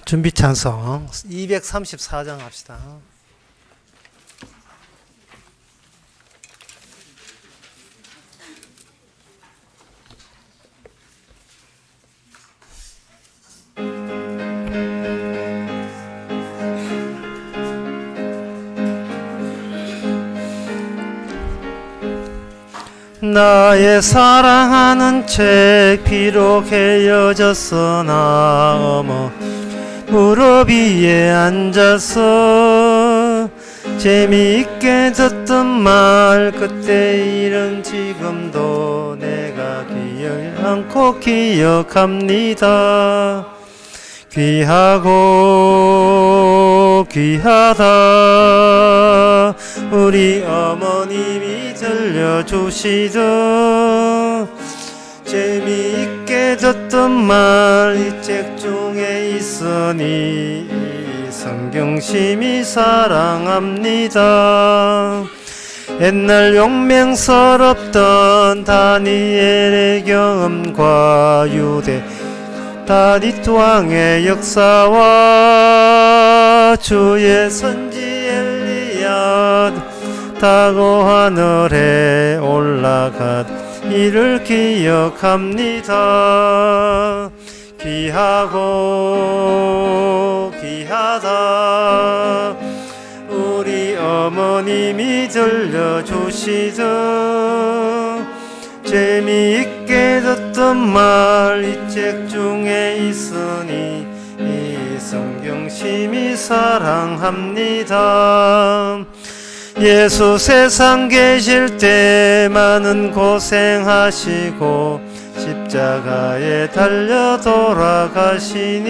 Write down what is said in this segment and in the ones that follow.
준비 찬송 234장 합시다. 나의 사랑하는 책 비록 헤어졌으나 어머 무릎 위에 앉아서 재미있게 듣던 말 그때 일은 지금도 내가 기억 않고 기억합니다. 귀하고 귀하다 우리 어머님이 들려주시던 재미있게 듣던 말 이 책 중에 있으니 성경심이 사랑합니다. 옛날 용맹스럽던 다니엘의 경험과 유대 다윗 왕의 역사와 주의 선지 엘리야 타고 하늘에 올라간 이를 기억합니다. 귀하고 귀하다 우리 어머님이 들려주시던 재미있게 듣던 말 이 책 중에 있으니 이 성경심이 사랑합니다. 예수 세상 계실 때 많은 고생하시고 십자가에 달려 돌아가시니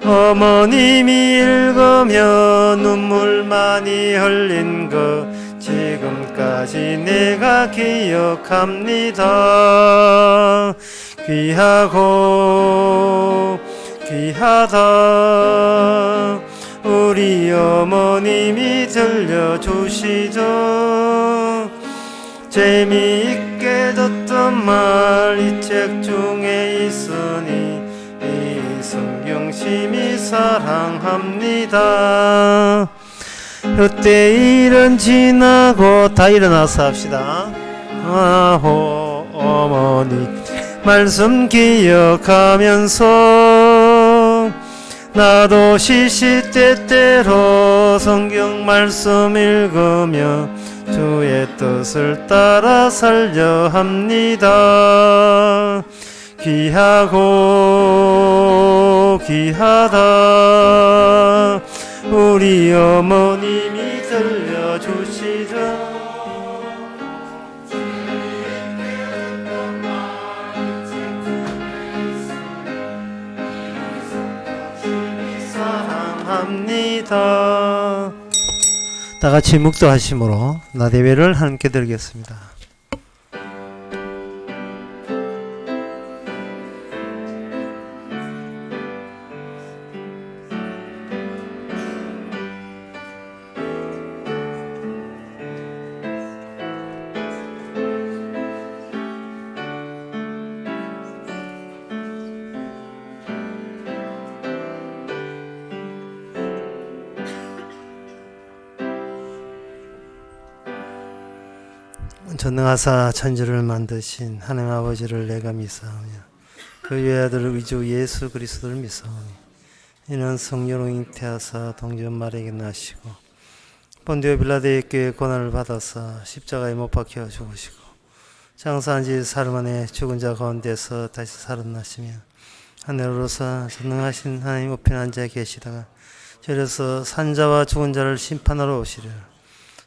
어머님이 읽으며 눈물 많이 흘린 것 지금까지 내가 기억합니다. 귀하고 귀하다 우리 어머님이 들려주시던 재미있게 듣던 말 이 책 중에 있으니 이 성경심이 사랑합니다. 그때 일은 지나고 다 일어나서 합시다. 아호 어머니 말씀 기억하면서 나도 시시때때로 성경 말씀 읽으며 주의 뜻을 따라 살려 합니다. 귀하고 귀하다 우리 어머님이 들려주시던 사랑합니다. 다 같이 묵도하심으로 나대회를 함께 드리겠습니다. 전능하사 천지를 만드신 하나님 아버지를 내가 믿사오며 그 외아들 의주 예수 그리스도를 믿사오니 이는 성령으로 잉태하사 동전 마리아에게 나시고 본디오 빌라도의 교회 고난을 받아서 십자가에 못 박혀 죽으시고 장사한 지 사흘 만에 죽은 자 가운데서 다시 살아나시며 하늘로서 전능하신 하나님 우편에 앉아 계시다가 저려서 산자와 죽은 자를 심판하러 오시리라.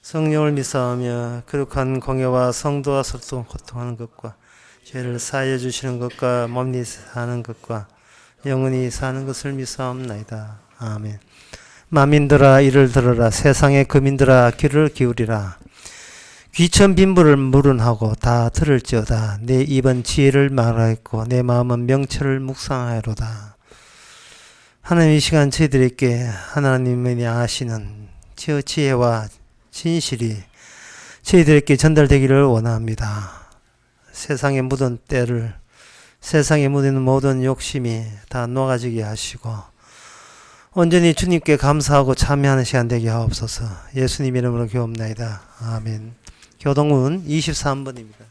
성령을 믿사오며 거룩한 공예와 성도와 서로 고통하는 것과 죄를 사하여 주시는 것과 몸이 사는 것과 영원히 사는 것을 믿사옵나이다. 아멘. 만민들아 이를 들으라. 세상의 거민들아 귀를 기울이라. 귀천 빈부를 물은하고 다 들을지어다. 내 입은 지혜를 말하였고 내 마음은 명철을 묵상하여로다. 하나님 이 시간 저희들에게 하나님이 아시는 지혜와 진실이 저희들에게 전달되기를 원합니다. 세상에 묻은 때를 세상에 묻는 모든 욕심이 다 녹아지게 하시고 온전히 주님께 감사하고 참여하는 시간 되게 하옵소서. 예수님 이름으로 기도합나이다. 아멘. 교동문 23번입니다.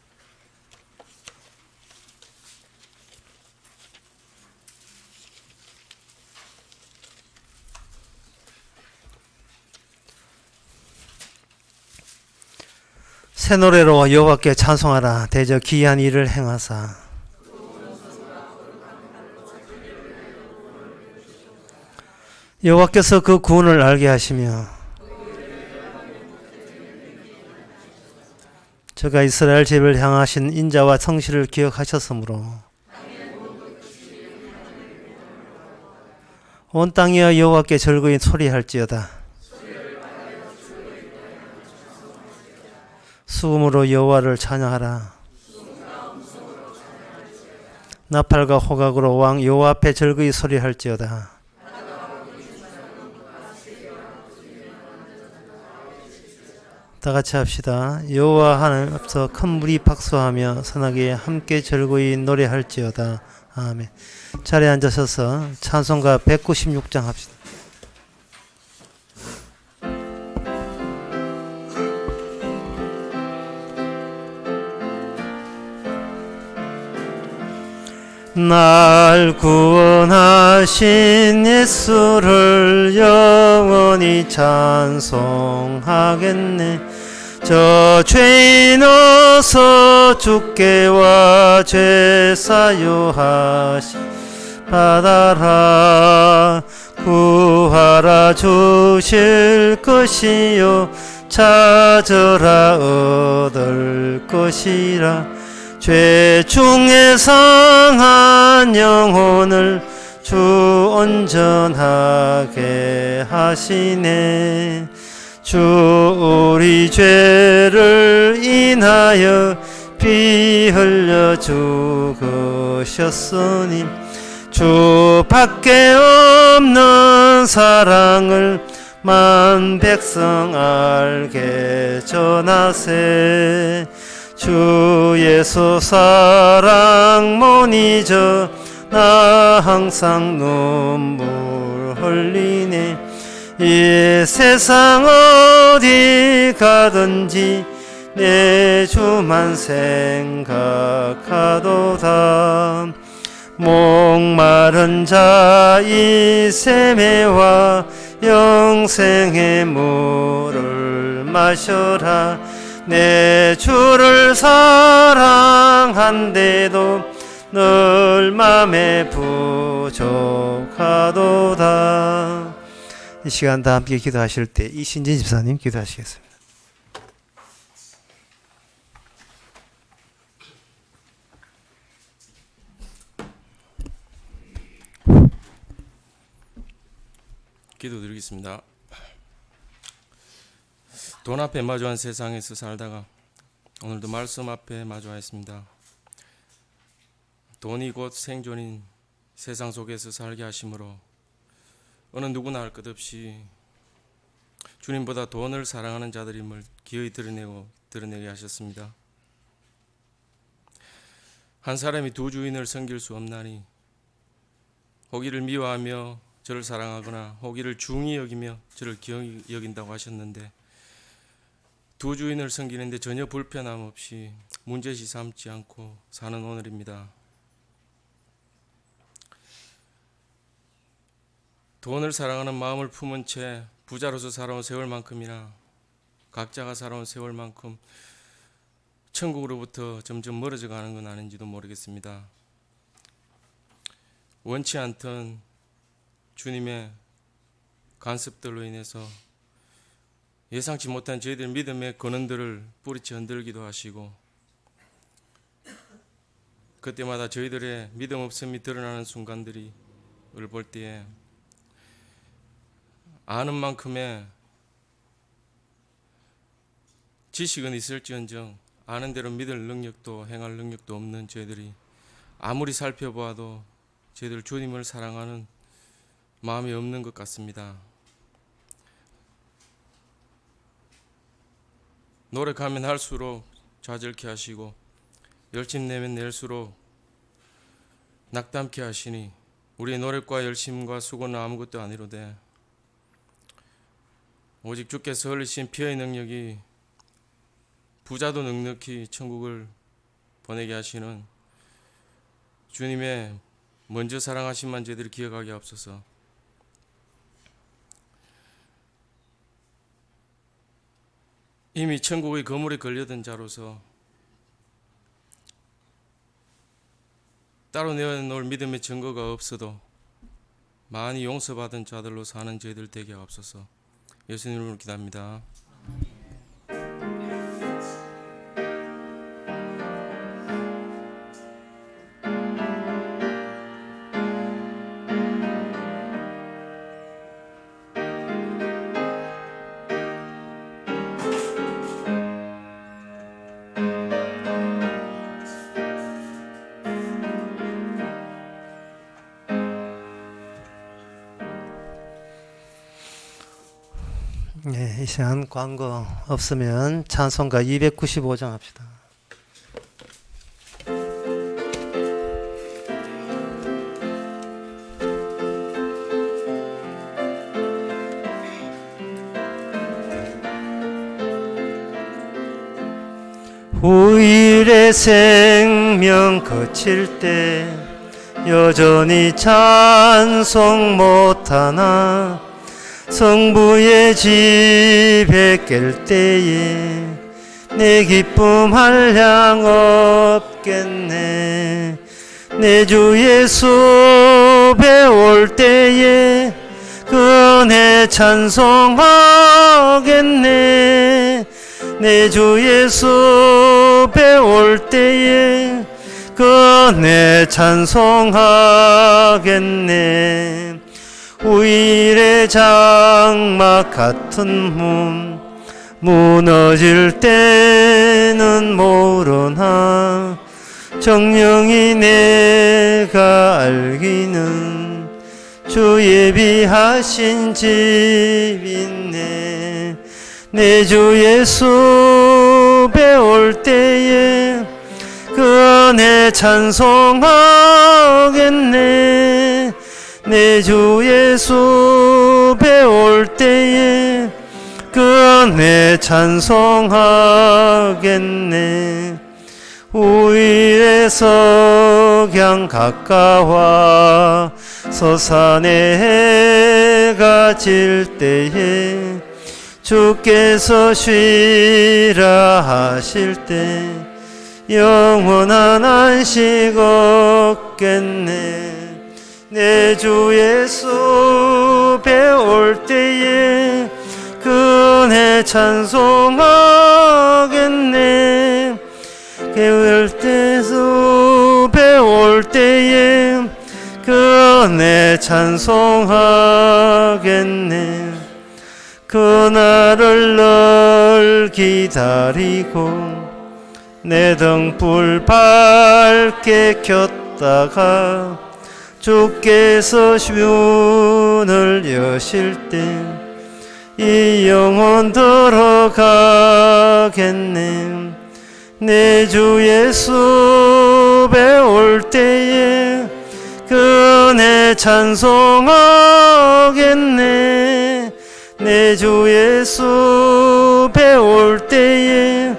새 노래로 여호와께 찬송하라. 대저 기이한 일을 행하사. 여호와께서 그 구원을 알게 하시며 저가 이스라엘 집을 향하신 인자와 성실을 기억하셨으므로 온 땅이여 여호와께 절거히 소리할지어다. 수금으로 여호와를 찬양하라. 나팔과 호각으로 왕 여호와 앞에 절거히 소리할지어다. 다 같이 합시다. 여호와 하나님 앞서 큰 무리 박수하며 선하게 함께 절거히 노래할지어다. 아멘. 자리에 앉으셔서 찬송가 196장 합시다. 날 구원하신 예수를 영원히 찬송하겠네. 저 죄인 어서 주께 와 죄 사유하시 받아라. 구하라 주실 것이요 찾으라 얻을 것이라. 죄 중에 상한 영혼을 주 온전하게 하시네. 주 우리 죄를 인하여 피 흘려 죽으셨으니 주 밖에 없는 사랑을 만 백성 알게 전하세. 주 예수 사랑 못 잊어 나 항상 눈물 흘리네. 이 세상 어디 가든지 내 주만 생각하도다. 목마른 자 이 샘에와 영생의 물을 마셔라. 내 주를 사랑한데도 늘 맘에 부족하도다. 이 시간 다 함께 기도하실 때 이신진 집사님 기도하시겠습니다. 기도드리겠습니다. 돈 앞에 마주한 세상에서 살다가 오늘도 말씀 앞에 마주하였습니다. 돈이 곧 생존인 세상 속에서 살게 하심으로 어느 누구나 할 것 없이 주님보다 돈을 사랑하는 자들임을 기어이 드러내게 하셨습니다. 한 사람이 두 주인을 섬길 수 없나니 호기를 미워하며 저를 사랑하거나 호기를 중히 여기며 저를 기어이 여긴다고 하셨는데 두 주인을 섬기는데 전혀 불편함 없이 문제시 삼지 않고 사는 오늘입니다. 돈을 사랑하는 마음을 품은 채 부자로서 살아온 세월만큼이나 각자가 살아온 세월만큼 천국으로부터 점점 멀어져 가는 건 아닌지도 모르겠습니다. 원치 않던 주님의 간섭들로 인해서 예상치 못한 저희들 믿음의 근원들을 뿌리쳐 흔들기도 하시고 그때마다 저희들의 믿음 없음이 드러나는 순간들을 볼 때에 아는 만큼의 지식은 있을지언정 아는 대로 믿을 능력도 행할 능력도 없는 저희들이 아무리 살펴보아도 저희들 주님을 사랑하는 마음이 없는 것 같습니다. 노력하면 할수록 좌절케 하시고 열심내면 낼수록 낙담케 하시니 우리의 노력과 열심과 수고는 아무것도 아니로되 오직 주께서 흘리신 피의 능력이 부자도 넉넉히 천국을 보내게 하시는 주님의 먼저 사랑하신만 저희들이 기억하게 하옵소서. 이미 천국의 거물에 걸려든 자로서 따로 내어놓을 믿음의 증거가 없어도 많이 용서받은 자들로 사는 저희들 되게 하옵소서. 예수님으로 기도합니다. 네, 이 시간 광고 없으면 찬송가 295장 합시다. 후일의 생명 거칠 때 여전히 찬송 못하나 성부의 집에 깰 때에 내 기쁨 한량 없겠네. 내 주 예수 배올 때에 그 은혜 찬송하겠네. 내 주 예수 배올 때에 그 은혜 찬송하겠네. 후일의 장막 같은 몸 무너질 때는 모르나 정령이 내가 알기는 주 예비하신 집 있네. 내 주 예수 배올 때에 그 은혜 찬송하겠네. 내 주 예수 배올 때에 그 은혜 찬송하겠네. 후일의 석양 가까워 서산에 해가 질 때에 주께서 쉬라 하실 때 영원한 안식 얻겠네. 내 주 예수 배올 때에 그 은혜 찬송하겠네. 깨울 때수 배올 때에 그 은혜 찬송하겠네. 그날을 널 기다리고 내 등불 밝게 켰다가 주께서 문을 여실 때 이 영혼 들어가겠네. 내 주 예수 배올 때에 그 은혜 찬송하겠네. 내 주 예수 배올 때에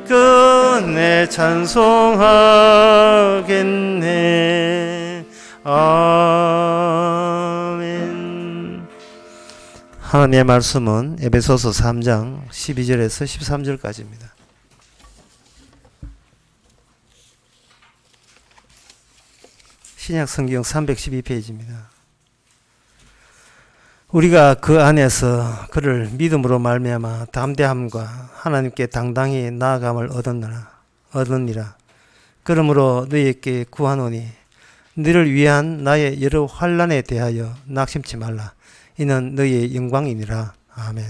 그 은혜 찬송하겠네. 아멘. 하나님의 말씀은 에베소서 3장 12절에서 13절까지입니다. 신약 성경 312페이지입니다. 우리가 그 안에서 그를 믿음으로 말미암아 담대함과 하나님께 당당히 나아감을 얻으니라. 그러므로 너희에게 구하노니 너를 위한 나의 여러 환난에 대하여 낙심치 말라. 이는 너희의 영광이니라. 아멘.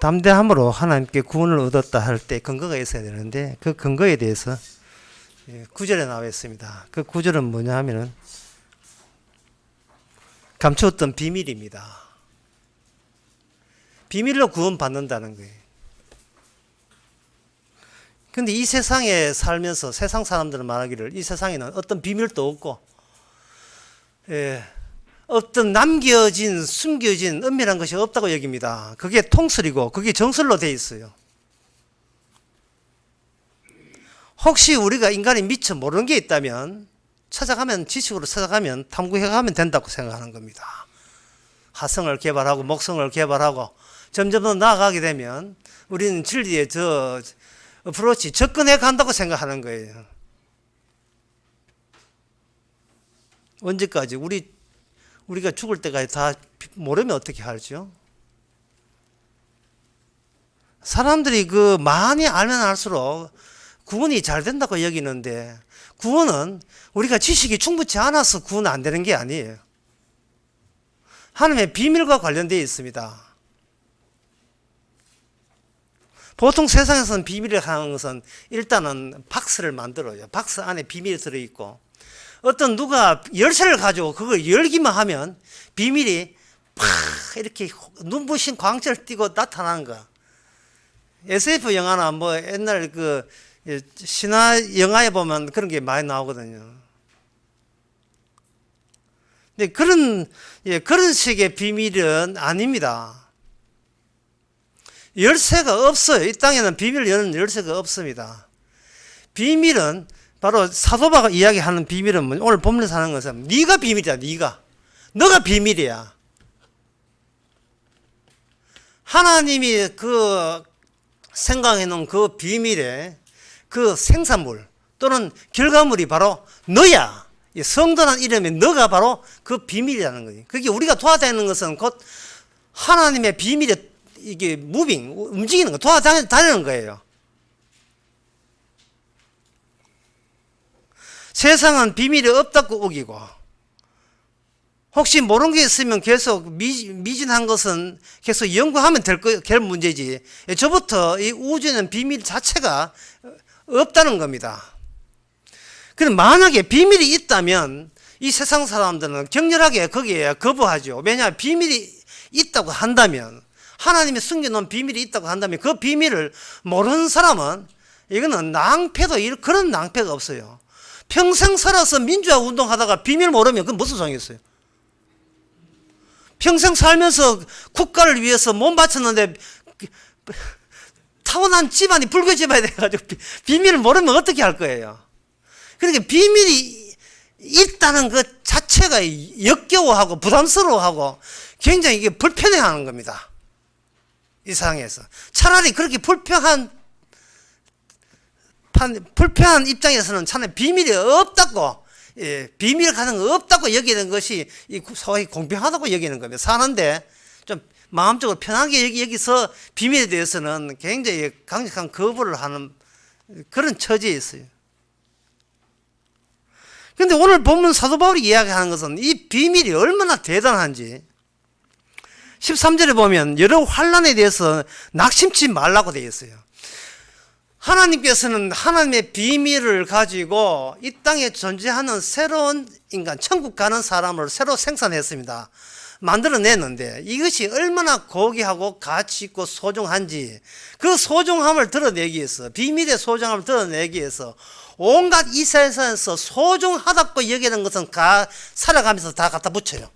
담대함으로 하나님께 구원을 얻었다 할 때 근거가 있어야 되는데 그 근거에 대해서 9절에 나와 있습니다. 그 9절은 뭐냐 하면은 감추었던 비밀입니다. 비밀로 구원받는다는 거예요. 근데 이 세상에 살면서 세상 사람들은 말하기를 이 세상에는 어떤 비밀도 없고, 예, 어떤 남겨진 숨겨진 은밀한 것이 없다고 여깁니다. 그게 통설이고 그게 정설로 돼 있어요. 혹시 우리가 인간이 미처 모르는 게 있다면 찾아가면, 지식으로 찾아가면 탐구해가면 된다고 생각하는 겁니다. 화성을 개발하고 목성을 개발하고 점점 더 나아가게 되면 우리는 진리의 저 어프로치 접근해 간다고 생각하는 거예요. 언제까지 우리가 죽을 때까지 다 모르면 어떻게 하죠? 사람들이 그 많이 알면 알수록 구원이 잘 된다고 여기는데, 구원은 우리가 지식이 충분치 않아서 구원 안 되는 게 아니에요. 하나님의 비밀과 관련되어 있습니다. 보통 세상에서는 비밀이라고 하는 것은 일단은 박스를 만들어요. 박스 안에 비밀이 들어있고, 어떤 누가 열쇠를 가지고 그걸 열기만 하면 비밀이 팍 이렇게 눈부신 광채를 띠고 나타나는 거야. SF 영화나 뭐 옛날 그 신화 영화에 보면 그런 게 많이 나오거든요. 근데 그런 식의 비밀은 아닙니다. 열쇠가 없어요. 이 땅에는 비밀을 여는 열쇠가 없습니다. 비밀은 바로 사도바가 이야기하는 비밀은 오늘 본문에서 하는 것은 네가 비밀이야. 너가 비밀이야. 하나님이 그 생각해 놓은 그 비밀의 그 생산물 또는 결과물이 바로 너야. 성도라는 이름의 너가 바로 그 비밀이라는 거지. 그게 우리가 도와다니는 것은 곧 하나님의 비밀에 이게 움직이는 거, 도와다니는 거예요. 세상은 비밀이 없다고 우기고, 혹시 모르는 게 있으면 계속 미진한 것은 계속 연구하면 될 문제지, 저부터 이 우주에는 비밀 자체가 없다는 겁니다. 그럼 만약에 비밀이 있다면 이 세상 사람들은 격렬하게 거기에 거부하죠. 왜냐하면 비밀이 있다고 한다면, 하나님이 숨겨놓은 비밀이 있다고 한다면 그 비밀을 모르는 사람은 이거는 그런 낭패가 없어요. 평생 살아서 민주화 운동하다가 비밀 모르면 그건 무슨 소용이 있어요? 평생 살면서 국가를 위해서 몸 바쳤는데 타고난 집안이 불교 집안이 돼가지고 비밀을 모르면 어떻게 할 거예요? 그러니까 비밀이 있다는 것 자체가 역겨워하고 부담스러워하고 굉장히 이게 불편해하는 겁니다. 이 세상에서 차라리 그렇게 불편한 입장에서는 차라리 비밀이 없다고, 비밀 가능성이 없다고 여기는 것이 소위 공평하다고 여기는 겁니다. 사는데 좀 마음적으로 편하게 여기서 비밀에 대해서는 굉장히 강력한 거부를 하는 그런 처지에 있어요. 그런데 오늘 본문 사도 바울이 이야기하는 것은 이 비밀이 얼마나 대단한지, 13절에 보면 여러 환난에 대해서 낙심치 말라고 되어 있어요. 하나님께서는 하나님의 비밀을 가지고 이 땅에 존재하는 새로운 인간, 천국 가는 사람을 새로 생산했습니다. 만들어냈는데 이것이 얼마나 고귀하고 가치 있고 소중한지, 그 소중함을 드러내기 위해서, 비밀의 소중함을 드러내기 위해서 온갖 이 세상에서 소중하다고 여기는 것은 살아가면서 다 갖다 붙여요.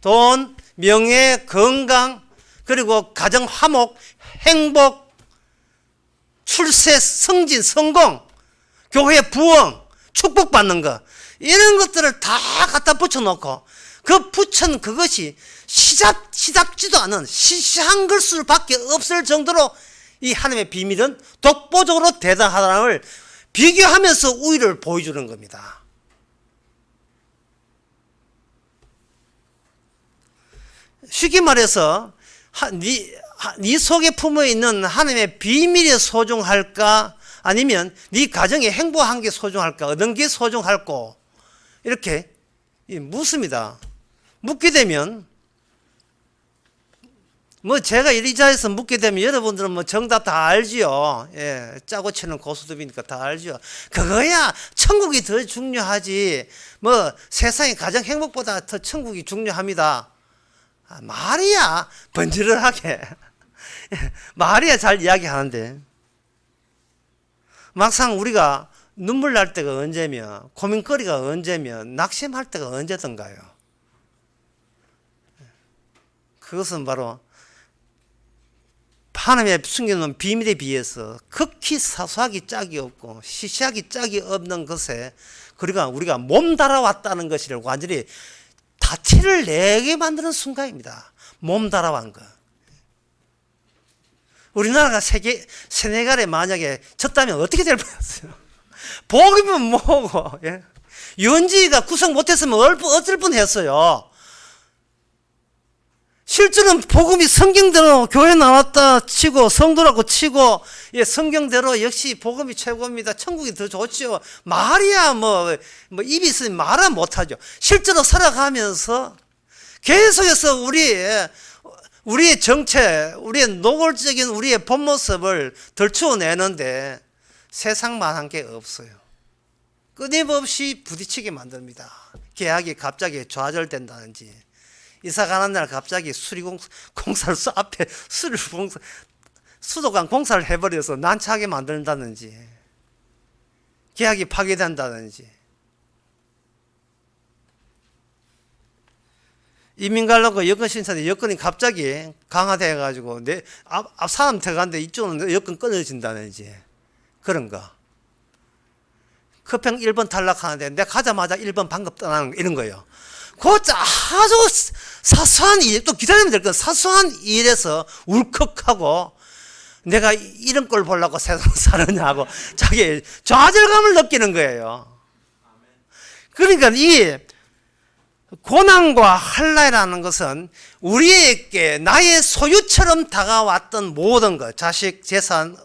돈, 명예, 건강, 그리고 가정 화목, 행복, 출세, 승진, 성공, 교회 부흥, 축복받는 것, 이런 것들을 다 갖다 붙여놓고 그 붙인 그것이 시답지도 않은 시시한 글수밖에 없을 정도로 이 하나님의 비밀은 독보적으로 대단하다는 걸 비교하면서 우위를 보여주는 겁니다. 쉽게 말해서 네 속에 품어있는 하나님의 비밀이 소중할까, 아니면 네 가정의 행복한 게 소중할까, 얻은 게 소중할까, 이렇게 묻습니다. 묻게 되면 제가 이 자리에서 묻게 되면 여러분들은 정답 다 알지요. 짜고 치는 고수톱이니까 다 알죠. 그거야 천국이 더 중요하지, 세상의 가정 행복보다 더 천국이 중요합니다. 말이야 번지르하게 말이야 잘 이야기하는데, 막상 우리가 눈물 날 때가 언제며 고민거리가 언제며 낙심할 때가 언제든가요. 그것은 바로 하나님의 숨겨놓은 비밀에 비해서 극히 사소하기 짝이 없고 시시하기 짝이 없는 것에 우리가 몸달아왔다는 것을 완전히 다 티를 내게 만드는 순간입니다. 몸달아온 것. 우리나라가 세네갈에 만약에 졌다면 어떻게 될 뻔했어요? 복이면 뭐고, 예? 유원지가 구성 못했으면 어쩔 뻔했어요. 실제로는 복음이 성경대로 교회 나왔다 치고 성도라고 치고, 예, 성경대로 역시 복음이 최고입니다. 천국이 더 좋죠. 말이야 뭐 입이 있으면 말은 못하죠. 실제로 살아가면서 계속해서 우리의 정체, 우리의 노골적인 우리의 본 모습을 덜추어내는데 세상만한 게 없어요. 끊임없이 부딪히게 만듭니다. 계약이 갑자기 좌절된다든지, 이사 가는 날 갑자기 수리공사를 앞에 수도관 공사를 해버려서 난처하게 만든다든지, 계약이 파괴된다든지, 이민 가려고 여권 신청했는데 여권이 갑자기 강화돼가지고 앞 사람 들어가는데 이쪽은 여권 끊어진다든지, 그런 거. 급행 1번 탈락하는데 내가 가자마자 1번 방금 떠나는 거, 이런 거예요. 그 아주 사소한 일, 또 기다리면 될 건 사소한 일에서 울컥하고 내가 이런 걸 보려고 세상 사느냐고 자기 좌절감을 느끼는 거예요. 그러니까 이 고난과 한란이라는 것은 우리에게 나의 소유처럼 다가왔던 모든 것, 자식, 재산,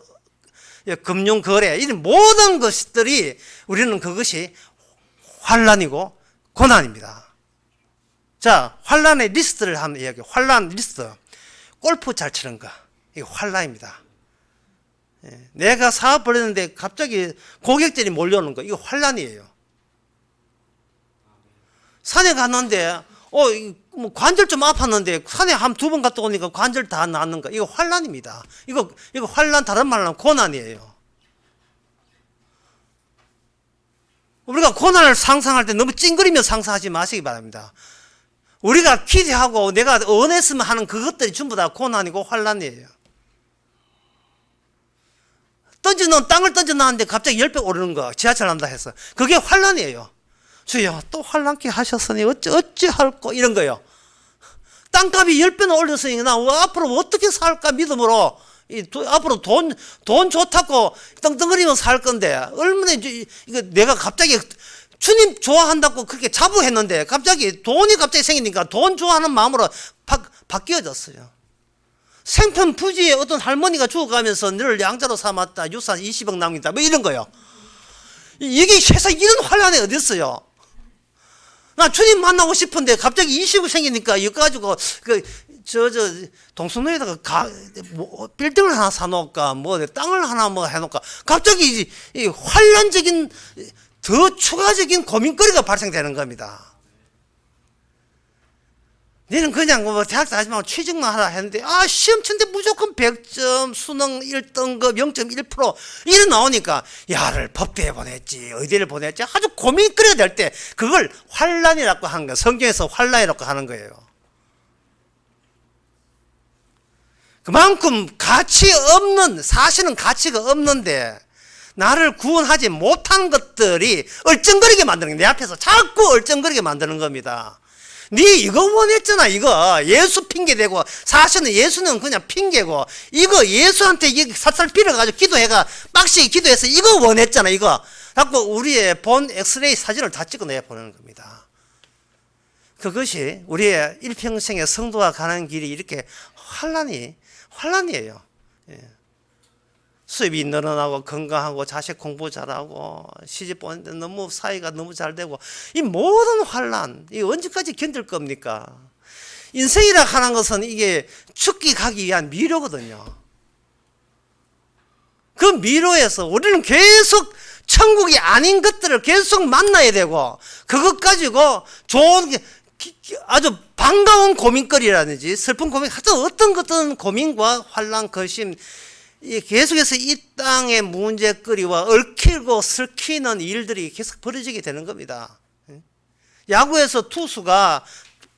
금융, 거래, 이런 모든 것들이 우리는 그것이 환란이고 고난입니다. 자, 환란의 리스트를 하는 이야기. 환란 리스트. 골프 잘 치는 거. 이거 환란입니다. 내가 사업 벌였는데 갑자기 고객들이 몰려오는 거. 이거 환란이에요. 산에 갔는데, 뭐 관절 좀 아팠는데 산에 한 2번 갔다 오니까 관절 다 낫는 거. 이거 환란입니다. 이거 환란, 다른 말로 하면 고난이에요. 우리가 고난을 상상할 때 너무 찡그리며 상상하지 마시기 바랍니다. 우리가 기대하고 내가 원했으면 하는 그것들이 전부 다 고난이고 환란이에요. 땅을 던져놨는데 갑자기 10배 오르는 거, 지하철 난다 해서. 그게 환란이에요. 주여, 또 환란케 하셨으니 어찌할꼬, 이런 거요. 땅값이 10배나 올렸으니 나 앞으로 어떻게 살까 믿음으로, 앞으로 돈 좋다고 떵떵거리면 살 건데, 얼마나 이거 내가 갑자기 주님 좋아한다고 그렇게 자부했는데 돈이 갑자기 생기니까 돈 좋아하는 마음으로 바뀌어졌어요. 생편 부지에 어떤 할머니가 죽어가면서 너를 양자로 삼았다, 유산 20억 남긴다, 뭐 이런 거요. 이게 세상에 이런 환란이 어디 있어요? 나 주님 만나고 싶은데 갑자기 20억 생기니까 이거 가지고 동성로에다가 빌딩을 하나 사놓을까, 땅을 하나 해놓을까, 갑자기 이 환란적인 더 추가적인 고민거리가 발생되는 겁니다. 너는 그냥 대학도 하지 말고 취직만 하라 했는데, 시험 치는데 무조건 100점, 수능 1등급 0.1% 이래 나오니까, 야를 법대에 보냈지, 어디를 보냈지, 아주 고민거리가 될 때, 그걸 환란이라고 하는 거예요. 성경에서 환란이라고 하는 거예요. 그만큼 사실은 가치가 없는데, 나를 구원하지 못한 것들이 얼쩡거리게 만드는 거예요. 내 앞에서 자꾸 얼쩡거리게 만드는 겁니다. 네 이거 원했잖아. 이거 예수 핑계대고, 사실은 예수는 그냥 핑계고, 이거 예수한테 살살 빌어가지고 기도해가 빡시게 기도해서 이거 원했잖아. 이거 자꾸 우리의 본 엑스레이 사진을 다 찍어내야 보내는 겁니다. 그것이 우리의 일평생의 성도가 가는 길이 이렇게 환란이에요. 수입이 늘어나고 건강하고 자식 공부 잘하고 시집 보는데 너무 사이가 너무 잘 되고, 이 모든 환란, 이 언제까지 견딜 겁니까? 인생이라 하는 것은 이게 죽기 가기 위한 미로거든요. 그 미로에서 우리는 계속 천국이 아닌 것들을 계속 만나야 되고, 그것 가지고 좋은 아주 반가운 고민거리라든지 슬픈 고민, 하여튼 어떤 고민과 환란, 근심, 계속해서 이 땅의 문제거리와 얽히고 설키는 일들이 계속 벌어지게 되는 겁니다. 야구에서 투수가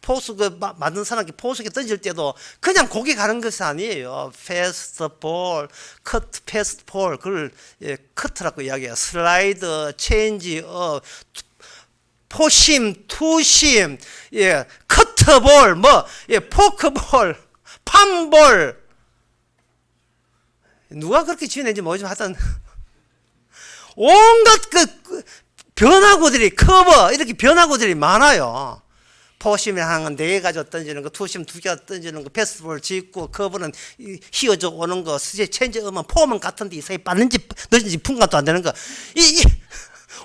포수 맞는 사람께 포수에 던질 때도 그냥 고개 가는 것이 아니에요. 패스트볼, 커트 패스트볼, 그걸 커트라고 이야기해요. 슬라이드, 체인지업, 포심, 투심, 커트볼, 포크볼, 팜볼. 누가 그렇게 지어낸지 모르지만 하여튼 온갖 변화구들이 커버 이렇게 변화구들이 많아요. 포심이 하는 건 4가지 던지는 거, 투심 2개 던지는 거, 패스볼 짓고 커버는 휘어져 오는 거, 체인지업은 폼은 같은데 이상하게 빠른지 늦은지 풍감도 안 되는 거,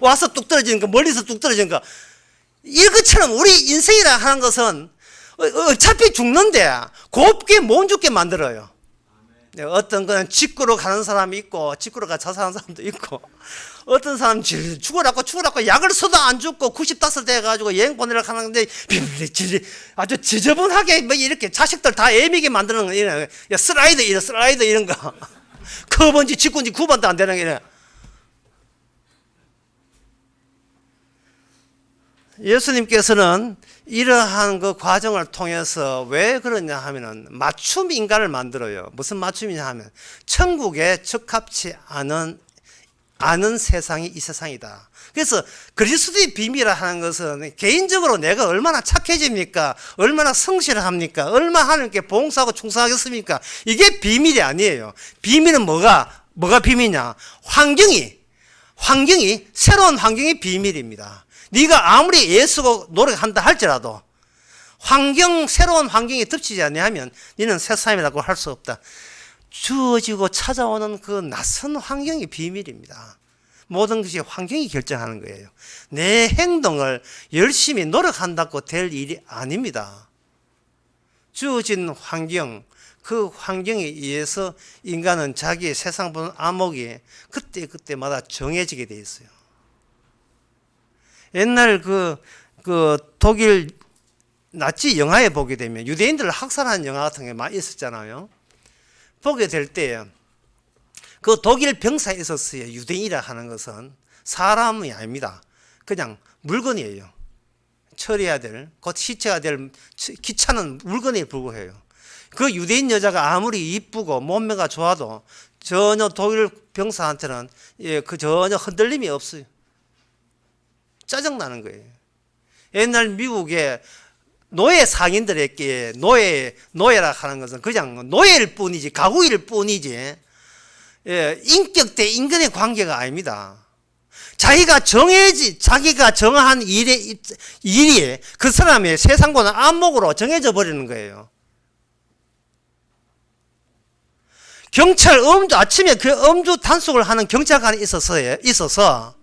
와서 뚝 떨어지는 거, 멀리서 뚝 떨어지는 거. 이것처럼 우리 인생이라 하는 것은 어차피 죽는데 곱게 못 죽게 만들어요. 어떤 거는 직구로 가는 사람이 있고 직구로가 자살하는 사람도 있고, 어떤 사람은 죽으라고 약을 써도 안 죽고 95 돼가지고 여행 보내려고 하는데 아주 지저분하게 이렇게 자식들 다 애미게 만드는 거, 이런 슬라이드 이런 거 커버인지 직구인지 구분도 안 되는 게. 예수님께서는 이러한 그 과정을 통해서 왜 그러냐 하면은 맞춤 인간을 만들어요. 무슨 맞춤이냐 하면 천국에 적합치 않은 세상이 이 세상이다. 그래서 그리스도의 비밀이라 하는 것은 개인적으로 내가 얼마나 착해집니까? 얼마나 성실합니까? 얼마나 하나님께 봉사하고 충성하겠습니까? 이게 비밀이 아니에요. 비밀은 뭐가 비밀이냐? 환경이 새로운 환경이 비밀입니다. 네가 아무리 애쓰고 노력한다 할지라도 새로운 환경이 덮치지 않으면 너는 새 사람이라고 할 수 없다. 주어지고 찾아오는 그 낯선 환경이 비밀입니다. 모든 것이 환경이 결정하는 거예요. 내 행동을 열심히 노력한다고 될 일이 아닙니다. 주어진 환경, 그 환경에 의해서 인간은 자기의 세상 보는 안목이 그때마다 정해지게 돼 있어요. 옛날 그 독일 나치 영화에 보게 되면 유대인들을 학살하는 영화 같은 게 많이 있었잖아요. 보게 될 때 그 독일 병사에 있었어요. 유대인이라 하는 것은 사람이 아닙니다. 그냥 물건이에요. 처리해야 될, 곧 시체가 될 귀찮은 물건에 불과해요. 그 유대인 여자가 아무리 이쁘고 몸매가 좋아도 전혀 독일 병사한테는 전혀 흔들림이 없어요. 짜증나는 거예요. 옛날 미국에 노예 상인들에게 노예라 하는 것은 그냥 노예일 뿐이지, 가구일 뿐이지, 인격 대 인간의 관계가 아닙니다. 자기가 정한 일이 그 사람의 세상과는 안목으로 정해져 버리는 거예요. 경찰 아침에 그 음주 단속을 하는 경찰관이 있어서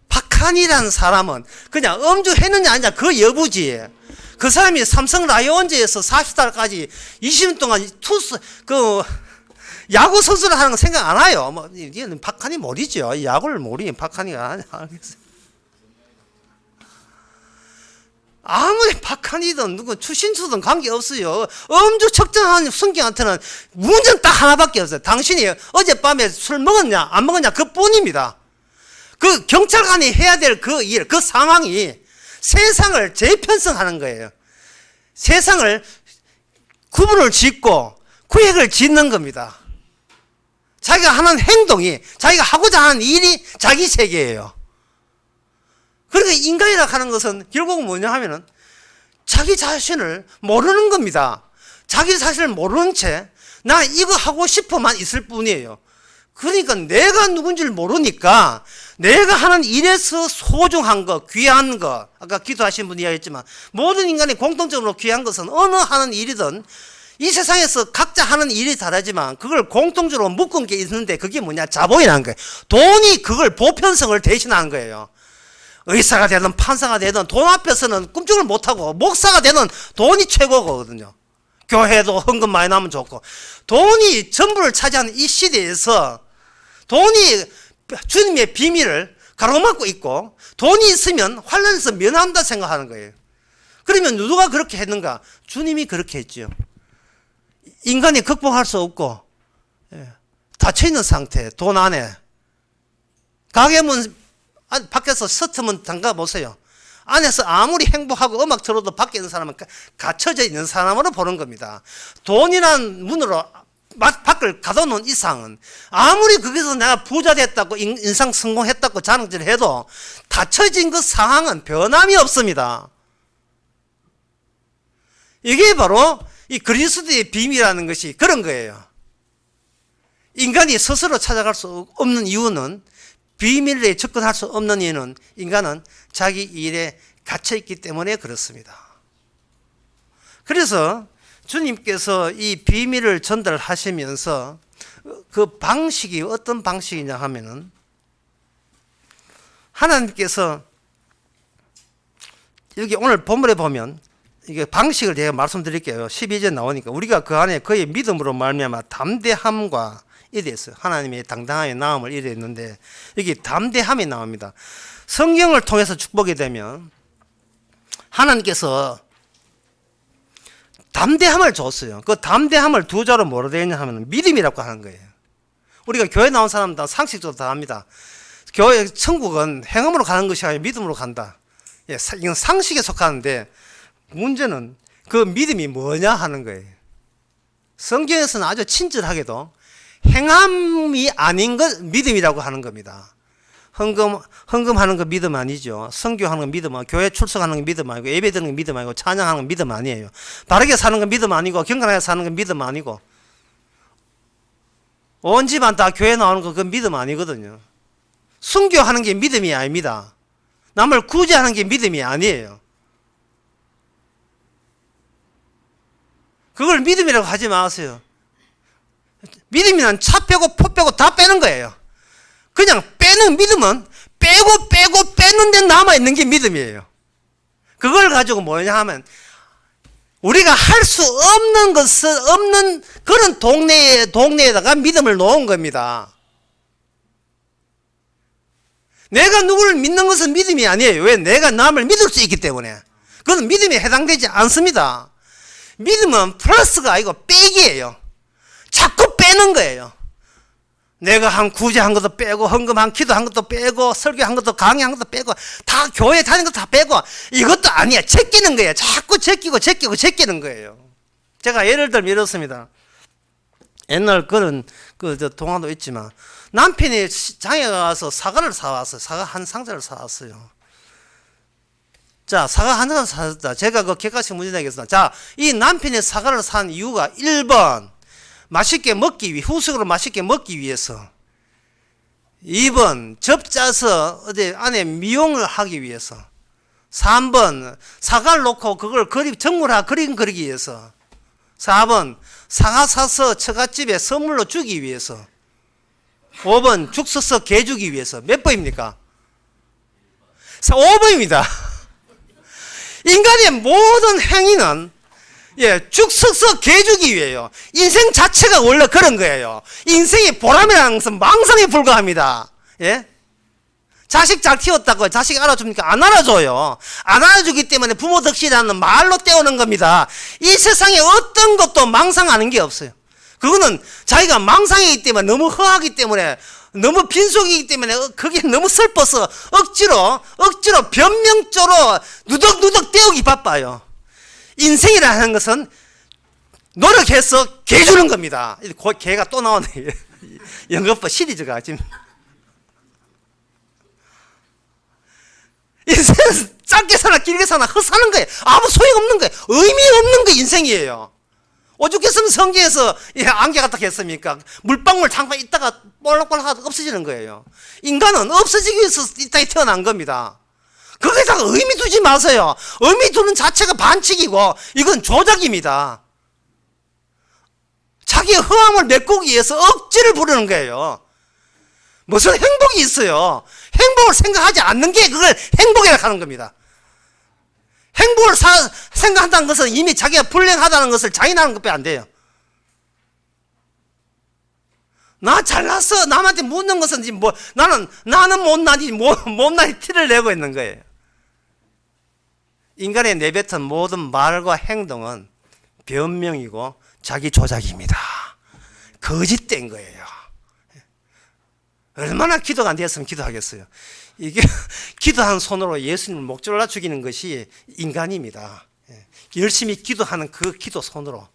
박한이라는 사람은 그냥 음주했느냐 아니냐 그 여부지. 그 사람이 삼성 라이온즈에서 40달까지 20년 동안 야구 선수를 하는 거 생각 안 해요. 얘는 박한이 모르죠. 야구를 모르면 박한이가 알겠어요. 아무리 박한이든 누구 출신수든 관계없어요. 음주 측정하는 순경한테는 문제는 딱 하나밖에 없어요. 당신이 어젯밤에 술 먹었냐 안 먹었냐 그뿐입니다. 그 경찰관이 해야 될 그 상황이 세상을 재편성하는 거예요. 세상을 구분을 짓고 구획을 짓는 겁니다. 자기가 하는 행동이, 자기가 하고자 하는 일이 자기 세계예요. 그러니까 인간이라 하는 것은 결국은 뭐냐 하면은 자기 자신을 모르는 겁니다. 자기 자신을 모르는 채 나 이거 하고 싶어만 있을 뿐이에요. 그러니까 내가 누군지를 모르니까 내가 하는 일에서 소중한 거, 귀한 거, 아까 기도하신 분이 이야기했지만 모든 인간이 공통적으로 귀한 것은 어느 하는 일이든 이 세상에서 각자 하는 일이 다르지만 그걸 공통적으로 묶은 게 있는데 그게 뭐냐? 자본이라는 거예요. 돈이 그걸 보편성을 대신하는 거예요. 의사가 되든 판사가 되든 돈 앞에서는 꿈쩍을 못하고 목사가 되든 돈이 최고거든요. 교회도 헌금 많이 나면 좋고 돈이 전부를 차지하는 이 시대에서 돈이 주님의 비밀을 가로막고 있고 돈이 있으면 환난에서 면한다 생각하는 거예요. 그러면 누가 그렇게 했는가? 주님이 그렇게 했죠. 인간이 극복할 수 없고 닫혀있는 상태, 돈 안에. 가게문 밖에서 서트문 잠가 보세요. 안에서 아무리 행복하고 음악 들어도 밖에 있는 사람은 갇혀져 있는 사람으로 보는 겁니다. 돈이란 문으로 밖을 가둬놓은 이상은 아무리 거기서 내가 부자 됐다고 인상 성공했다고 자랑질을 해도 닫혀진 그 상황은 변함이 없습니다. 이게 바로 이 그리스도의 비밀이라는 것이 그런 거예요. 인간이 스스로 찾아갈 수 없는 이유는, 비밀에 접근할 수 없는 이유는 인간은 자기 일에 갇혀있기 때문에 그렇습니다. 그래서 주님께서 이 비밀을 전달하시면서 그 방식이 어떤 방식이냐 하면은, 하나님께서 여기 오늘 본문에 보면 이게 방식을 제가 말씀드릴게요. 12절 나오니까 우리가 그 안에 그의 믿음으로 말미암아 담대함과 이래 있어요. 하나님의 당당함의 나음을 이래 있는데 여기 담대함이 나옵니다. 성경을 통해서 축복이 되면 하나님께서 담대함을 줬어요. 그 담대함을 두 자로 뭐로 되어 있냐 하면 믿음이라고 하는 거예요. 우리가 교회 나온 사람 다 상식적으로 다 합니다. 교회, 천국은 행함으로 가는 것이 아니라 믿음으로 간다. 예, 이건 상식에 속하는데 문제는 그 믿음이 뭐냐 하는 거예요. 성경에서는 아주 친절하게도 행함이 아닌 것 믿음이라고 하는 겁니다. 헌금하는 거 믿음 아니죠. 선교하는 건 믿음 아니고, 교회 출석하는 건 믿음 아니고, 예배 드리는 건 믿음 아니고, 찬양하는 건 믿음 아니에요. 바르게 사는 건 믿음 아니고, 경건하게 사는 건 믿음 아니고, 온 집안 다 교회 나오는 거 그건 믿음 아니거든요. 순교하는 게 믿음이 아닙니다. 남을 구제하는 게 믿음이 아니에요. 그걸 믿음이라고 하지 마세요. 믿음이란 차 빼고 포 빼고 다 빼는 거예요. 그냥 빼는 믿음은 빼고 빼는데 남아있는 게 믿음이에요. 그걸 가지고 뭐냐 하면 우리가 할 수 없는 것을 없는 그런 동네에다가 믿음을 놓은 겁니다. 내가 누구를 믿는 것은 믿음이 아니에요. 왜? 내가 남을 믿을 수 있기 때문에. 그건 믿음에 해당되지 않습니다. 믿음은 플러스가 아니고 빼기예요. 자꾸 빼는 거예요. 내가 한 구제한 것도 빼고, 헌금한 기도한 것도 빼고, 설교한 것도 강의한 것도 빼고, 다 교회 다니는 것도 다 빼고, 이것도 아니야. 제끼는 거예요. 자꾸 제끼는 거예요. 제가 예를 들면 이렇습니다. 옛날 그런 동화도 있지만 남편이 장에 가서 사과를 사왔어요. 사과 한 상자를 사왔어요. 자, 사과 한 상자 사왔다. 제가 그 객관식 문제 내겠습니다. 자, 이 남편이 사과를 산 이유가 1번 맛있게 먹기 위해, 후식으로 맛있게 먹기 위해서. 2번 접짜서 어디 안에 미용을 하기 위해서. 3번 사과를 놓고 그걸 정물화 그림 그리기 위해서. 4번 사과 사서 처갓집에 선물로 주기 위해서. 5번 죽 써서 개 주기 위해서. 몇 번입니까? 5번입니다. 인간의 모든 행위는 죽 써서 개 주기 위해요. 인생 자체가 원래 그런 거예요. 인생의 보람이라는 것은 망상에 불과합니다. 예? 자식 잘 키웠다고 자식 알아줍니까? 안 알아줘요. 안 알아주기 때문에 부모 덕시라는 말로 때우는 겁니다. 이 세상에 어떤 것도 망상하는 게 없어요. 그거는 자기가 망상이기 때문에, 너무 허하기 때문에, 너무 빈속이기 때문에, 그게 너무 슬퍼서 억지로 변명조로 누덕누덕 때우기 바빠요. 인생이라는 것은 노력해서 개 주는 겁니다. 개가 또 나오네. 연극법 시리즈가 지금. 인생은 짧게 사나 길게 사나 헛사는 거예요. 아무 소용없는 거예요. 의미 없는 거 인생이에요. 오죽했으면 성경에서 안개 같다 했습니까? 물방울 잠깐 있다가 볼록볼록 하다 없어지는 거예요. 인간은 없어지기 위해서 이 땅에 태어난 겁니다. 거기다가 의미 두지 마세요. 의미 두는 자체가 반칙이고 이건 조작입니다. 자기의 허함을 메꾸기 위해서 억지를 부르는 거예요. 무슨 행복이 있어요? 행복을 생각하지 않는 게 그걸 행복이라고 하는 겁니다. 행복을 생각한다는 것은 이미 자기가 불행하다는 것을 자인하는 것밖에 안 돼요. 나 잘났어. 남한테 묻는 것은 나는 못나니 티를 내고 있는 거예요. 인간의 내뱉은 모든 말과 행동은 변명이고 자기 조작입니다. 거짓된 거예요. 얼마나 기도가 안 되었으면 기도하겠어요. 이게 기도한 손으로 예수님을 목 졸라 죽이는 것이 인간입니다. 열심히 기도하는 그 기도 손으로.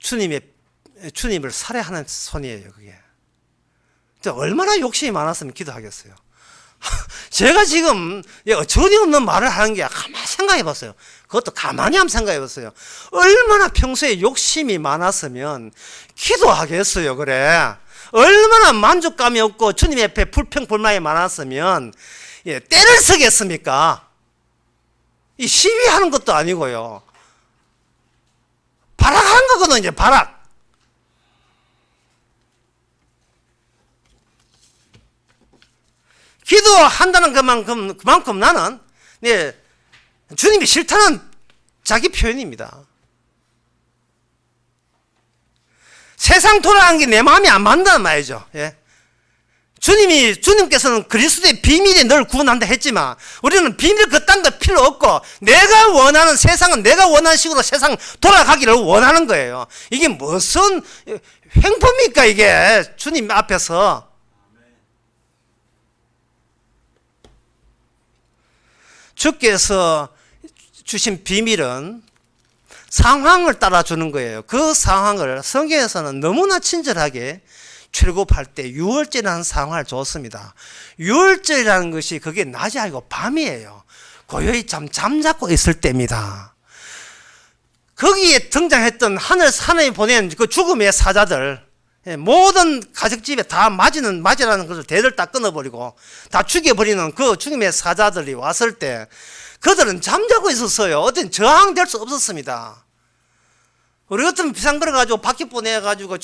주님을 살해하는 손이에요, 그게. 얼마나 욕심이 많았으면 기도하겠어요. 제가 지금 어처구니 없는 말을 하는 게 가만히 생각해 봤어요. 그것도 가만히 한번 생각해 봤어요. 얼마나 평소에 욕심이 많았으면 기도하겠어요, 그래. 얼마나 만족감이 없고 주님 앞에 불평불만이 많았으면 때를 쓰겠습니까? 이 시위하는 것도 아니고요. 발악한 거거든요, 이제 발악. 기도한다는 그만큼 나는 주님이 싫다는 자기 표현입니다. 세상 돌아가는 게 내 마음에 안 맞는다는 말이죠. 주님께서는 그리스도의 비밀에 널 구원한다 했지만 우리는 비밀 그딴 거 필요 없고 내가 원하는 세상은 내가 원하는 식으로 세상 돌아가기를 원하는 거예요. 이게 무슨 횡포입니까 이게 주님 앞에서. 주께서 주신 비밀은 상황을 따라주는 거예요. 그 상황을 성경에서는 너무나 친절하게 출애굽할 때 유월절이라는 상황을 줬습니다. 유월절이라는 것이 그게 낮이 아니고 밤이에요. 고요히 잠자고 있을 때입니다. 거기에 등장했던 하나님이 보낸 그 죽음의 사자들, 모든 가정집에 다 맞이라는 것을 대를 다 끊어버리고 다 죽여버리는 그 죽음의 사자들이 왔을 때 그들은 잠자고 있었어요. 어떤 저항될 수 없었습니다. 우리 같으면 비상 걸어가지고 바퀴 보내가지고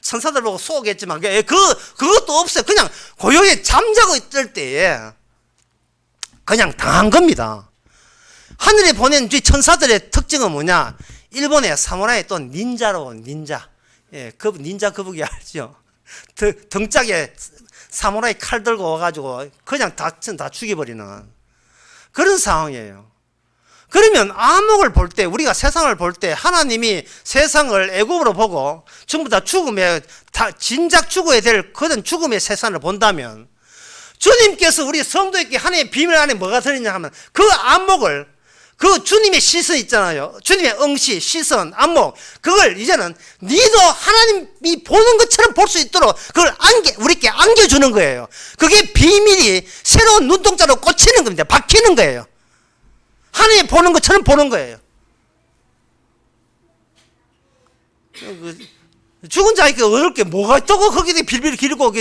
천사들 보고 쏘겠지만 그것도 없어요. 그냥 고요히 잠자고 있을 때에 그냥 당한 겁니다. 하늘에 보낸 천사들의 특징은 뭐냐? 일본의 사무라이 또 닌자로 닌자. 닌자 거북이 알죠? 등짝에 사무라이 칼 들고 와가지고 그냥 다 죽여버리는 그런 상황이에요. 그러면 암흑을 볼 때, 우리가 세상을 볼 때 하나님이 세상을 애굽으로 보고 전부 다 진작 죽어야 될 그런 죽음의 세상을 본다면 주님께서 우리 성도에게 하나님의 비밀 안에 뭐가 들어있냐 하면 그 안목을, 그 주님의 시선 있잖아요. 주님의 응시, 시선, 안목, 그걸 이제는 니도 하나님이 보는 것처럼 볼 수 있도록 그걸 우리께 안겨주는 거예요. 그게 비밀이 새로운 눈동자로 꽂히는 겁니다. 박히는 거예요. 하나님이 보는 것처럼 보는 거예요. 죽은 자에게 어렵게 뭐가 있다고 거기에 빌빌 기르고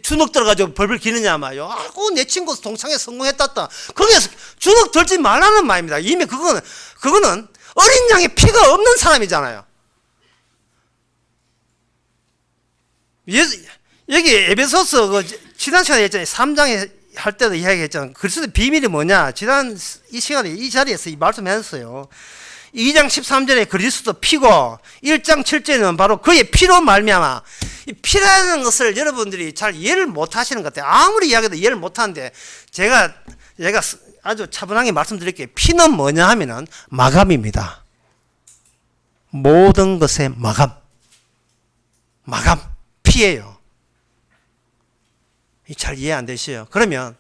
주눅 들어가지고 벌벌 기느냐 말이요. 아이고 내 친구 동창회 성공했다. 거기에서 주눅 들지 말라는 말입니다. 이미 그거는 어린 양의 피가 없는 사람이잖아요. 여기 에베소서 지난 시간에 했잖아요. 3장에 할 때도 이야기했잖아요. 그리스도의 비밀이 뭐냐? 지난 이 시간에 이 자리에서 이 말씀했어요. 2장 13절에 그리스도 피고 1장 7절에는 바로 그의 피로 말미암아. 이 피라는 것을 여러분들이 잘 이해를 못 하시는 것 같아요. 아무리 이야기해도 이해를 못 하는데 제가 아주 차분하게 말씀드릴게요. 피는 뭐냐 하면은 마감입니다. 모든 것의 마감, 피예요. 잘 이해 안 되시죠? 그러면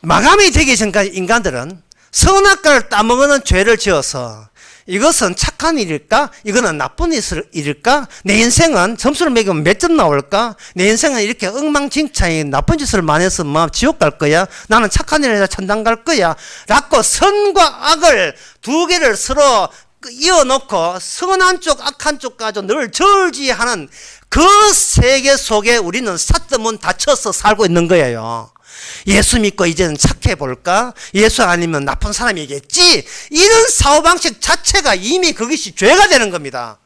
마감이 되기 전까지 인간들은 선악과를 따먹는 죄를 지어서 이것은 착한 일일까? 이거는 나쁜 일일까? 내 인생은 점수를 매기면 몇 점 나올까? 내 인생은 이렇게 엉망진창이 나쁜 짓을 많이 해서 지옥 갈 거야? 나는 착한 일을 해서 천당 갈 거야? 라고 선과 악을 두 개를 서로 이어놓고 선한 쪽 악한 쪽까지 늘 절지하는 그 세계 속에 우리는 사뜨문 닫혀서 살고 있는 거예요. 예수 믿고 이제는 착해 볼까? 예수 아니면 나쁜 사람이겠지? 이런 사고방식 자체가 이미 그것이 죄가 되는 겁니다.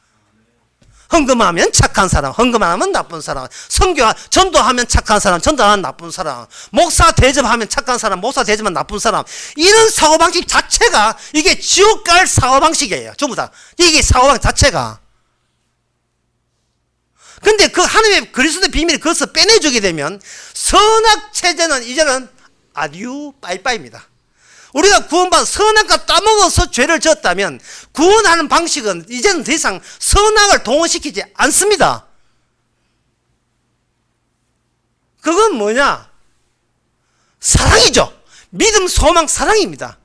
헌금하면 착한 사람, 헌금 안 하면 나쁜 사람, 전도하면 착한 사람, 전도하면 나쁜 사람, 목사 대접하면 착한 사람, 목사 대접하면 나쁜 사람, 이런 사고방식 자체가 이게 지옥 갈 사고방식이에요. 전부 다. 이게 사고방식 자체가. 근데 그 하나님의 그리스도의 비밀이 그것을 빼내주게 되면 선악 체제는 이제는 아듀 빠이빠이입니다. 우리가 구원받아 선악과 따먹어서 죄를 지었다면 구원하는 방식은 이제는 더 이상 선악을 동원시키지 않습니다. 그건 뭐냐? 사랑이죠. 믿음, 소망, 사랑입니다.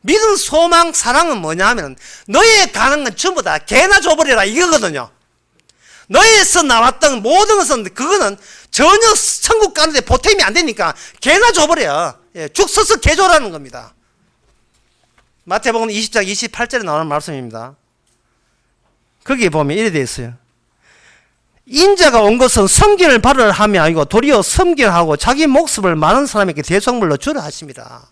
믿음, 소망, 사랑은 뭐냐 하면 너의 가는 건 전부 다 개나 줘버리라 이거거든요. 너에서 나왔던 모든 것은 그거는 전혀 천국 가는데 보탬이 안 되니까 개나 줘버려. 예, 죽 서서 개 줘라는 겁니다. 마태복음 20장 28절에 나오는 말씀입니다. 거기에 보면 이래 되어 있어요. 인자가 온 것은 섬기를 받으려 함이 아니고 도리어 섬기하고 자기 목숨을 많은 사람에게 대속물로 주려 하십니다.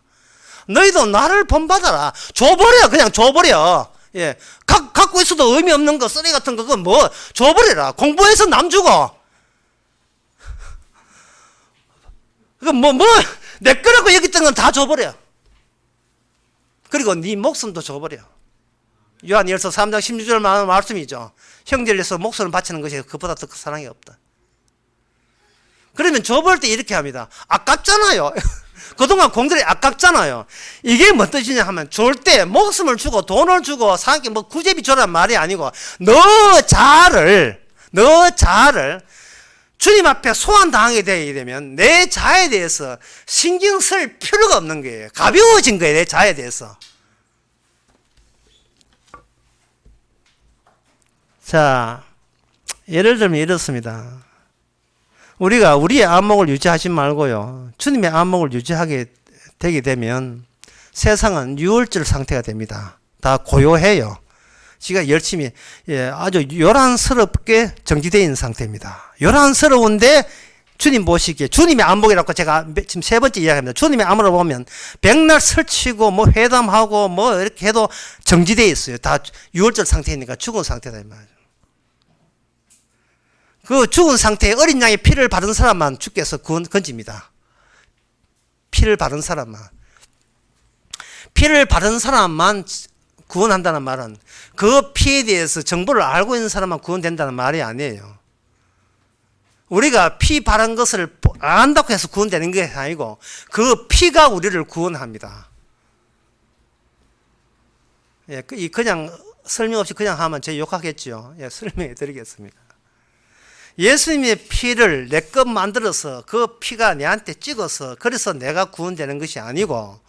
너희도 나를 본받아라. 줘버려. 그냥 줘버려. 예. 갖고 있어도 의미 없는 거, 쓰레기 같은 거, 그건 뭐, 줘버려라. 공부해서 남 주고. 그건 내 거라고 여겼던 건 다 줘버려. 그리고 네 목숨도 줘버려. 요한일서 3장 16절 말씀이죠. 형제를 위해서 목숨을 바치는 것이 그보다 더 큰 사랑이 없다. 그러면 줘볼 때 이렇게 합니다. 아깝잖아요. 그동안 공들이 아깝잖아요. 이게 뭔 뜻이냐 하면 줄 때 목숨을 주고 돈을 주고 사람께 뭐 구제비 줘란 말이 아니고 너 자아를 주님 앞에 소환당하게 되면 내 자아에 대해서 신경 쓸 필요가 없는 거예요. 가벼워진 거예요. 내 자아에 대해서. 자, 예를 들면 이렇습니다. 우리가 우리의 안목을 유지하지 말고요. 주님의 안목을 유지하게 되게 되면 세상은 유월절 상태가 됩니다. 다 고요해요. 지가 열심히 아주 요란스럽게 정지되어 있는 상태입니다. 요란스러운데 주님 보시기에 주님의 안목이라고 제가 지금 세 번째 이야기합니다. 주님의 안목을 보면 백날 설치고 뭐 회담하고 뭐 이렇게 해도 정지되어 있어요. 다 유월절 상태니까 죽은 상태다 이 말이죠. 그 죽은 상태에 어린 양의 피를 받은 사람만 주께서 건집니다. 피를 받은 사람만. 피를 받은 사람만 구원한다는 말은 그 피에 대해서 정보를 알고 있는 사람만 구원된다는 말이 아니에요. 우리가 피 바른 것을 안다고 해서 구원되는 게 아니고 그 피가 우리를 구원합니다. 예, 그냥 설명 없이 그냥 하면 제 욕하겠죠. 예, 설명해 드리겠습니다. 예수님의 피를 내 것 만들어서 그 피가 내한테 찍어서 그래서 내가 구원되는 것이 아니고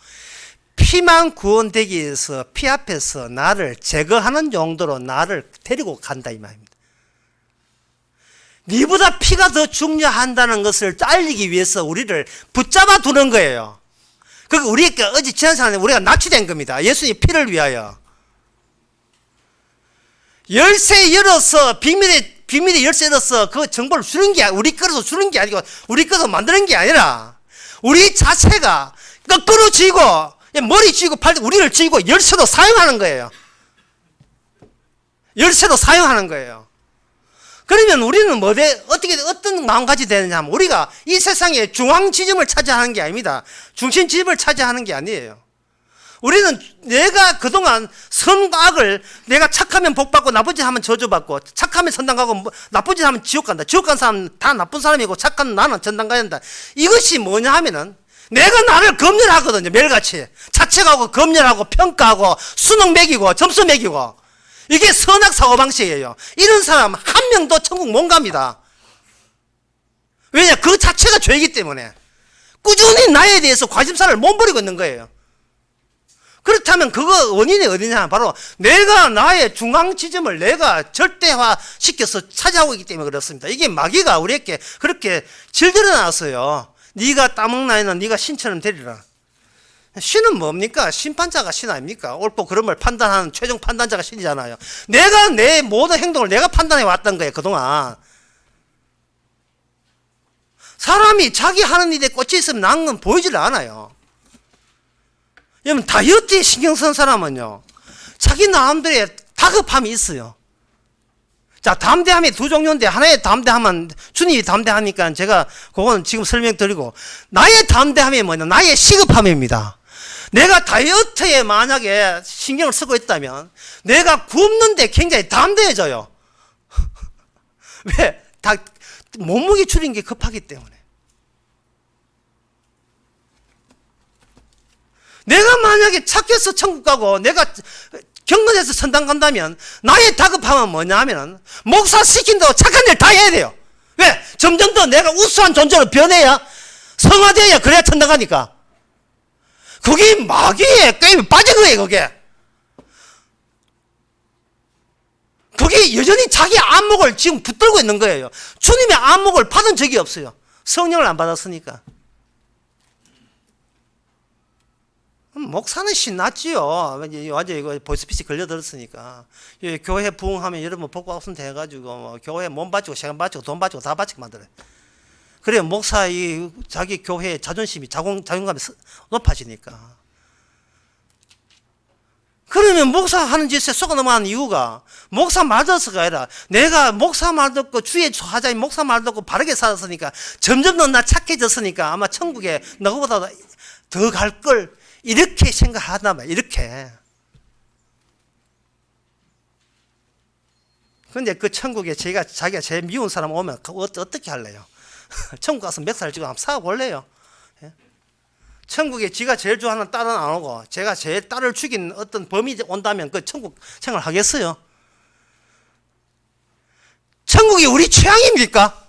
피만 구원되기 위해서 피 앞에서 나를 제거하는 용도로 나를 데리고 간다 이 말입니다. 니보다 피가 더 중요한다는 것을 알리기 위해서 우리를 붙잡아 두는 거예요. 그러니까 우리에게 어제 지난 시간에 우리가 납치된 겁니다. 예수님 피를 위하여. 열쇠 열어서 비밀의 열쇠로서 그 정보를 주는 게 우리 거로서 주는 게 아니고 우리 거로 만드는 게 아니라 우리 자체가 거꾸로 쥐고 머리 쥐고 팔 우리를 쥐고 열쇠로 사용하는 거예요. 열쇠로 사용하는 거예요. 그러면 우리는 어떤 마음가짐이 되느냐 하면 우리가 이 세상의 중앙 지점을 차지하는 게 아닙니다. 중심 지점을 차지하는 게 아니에요. 우리는 내가 그동안 선과 악을 내가 착하면 복받고 나쁜 짓 하면 저주받고 착하면 선당 가고 나쁜 짓 하면 지옥 간다. 지옥 간 사람 다 나쁜 사람이고 착한 나는 전당 가야 한다. 이것이 뭐냐 하면은 내가 나를 검열하거든요. 매일같이 자책하고 검열하고 평가하고 수능 매기고 점수 매기고 이게 선악 사고방식이에요. 이런 사람 한 명도 천국 못 갑니다. 왜냐? 그 자체가 죄이기 때문에 꾸준히 나에 대해서 관심사를 못 버리고 있는 거예요. 그렇다면 그거 원인이 어디냐? 바로 내가 나의 중앙 지점을 내가 절대화 시켜서 차지하고 있기 때문에 그렇습니다. 이게 마귀가 우리에게 그렇게 질들어 놨어요. 네가 따먹나이는 네가 신처럼 되리라. 신은 뭡니까? 심판자가 신 아닙니까? 옳고 그름을 판단하는 최종 판단자가 신이잖아요. 내가 내 모든 행동을 내가 판단해 왔던 거예요. 그동안. 사람이 자기 하는 일에 꽂혀 있으면 난 건 보이질 않아요. 여러분 다이어트에 신경 쓴 사람은요 자기 나름대로의 다급함이 있어요. 자, 담대함이 두 종류인데 하나의 담대함은 주님이 담대하니까 제가 그거는 지금 설명드리고 나의 담대함이 뭐냐? 나의 시급함입니다. 내가 다이어트에 만약에 신경을 쓰고 있다면 내가 굶는데 굉장히 담대해져요. 왜? 다 몸무게 줄이는 게 급하기 때문에. 내가 만약에 착해서 천국 가고 내가 경건해서 천당 간다면 나의 다급함은 뭐냐면 목사 시킨다고 착한 일 다 해야 돼요. 왜? 점점 더 내가 우수한 존재로 변해야 성화돼야 그래야 천당 가니까. 그게 마귀의 게임에 빠진 거예요. 그게 여전히 자기 안목을 지금 붙들고 있는 거예요. 주님의 안목을 받은 적이 없어요. 성령을 안 받았으니까. 목사는 신났지요. 완전 이거 보이스피치 걸려들었으니까. 교회 부흥하면 여러분 복과 없음 돼가지고 뭐 교회 몸 바치고 시간 바치고 돈 바치고 다 바치고 만들어요. 그래 목사 자기 교회의 자존심이 자존감이 높아지니까. 그러면 목사 하는 짓에 쏙 넘어가는 이유가 목사 말 듣어서가 아니라 내가 목사 말 듣고 주의 하자니 목사 말 듣고 바르게 살았으니까 점점 더 나 착해졌으니까 아마 천국에 너보다 더 갈 걸 이렇게 생각하단 말이야. 이렇게. 근데 그 천국에 자기가 제일 미운 사람 오면 어떻게 할래요? 천국 가서 멱살 쥐고 한번 싸워볼래요? 천국에 지가 제일 좋아하는 딸은 안 오고 제가 제일 딸을 죽인 어떤 범이 온다면 그 천국 생활 하겠어요? 천국이 우리 취향입니까?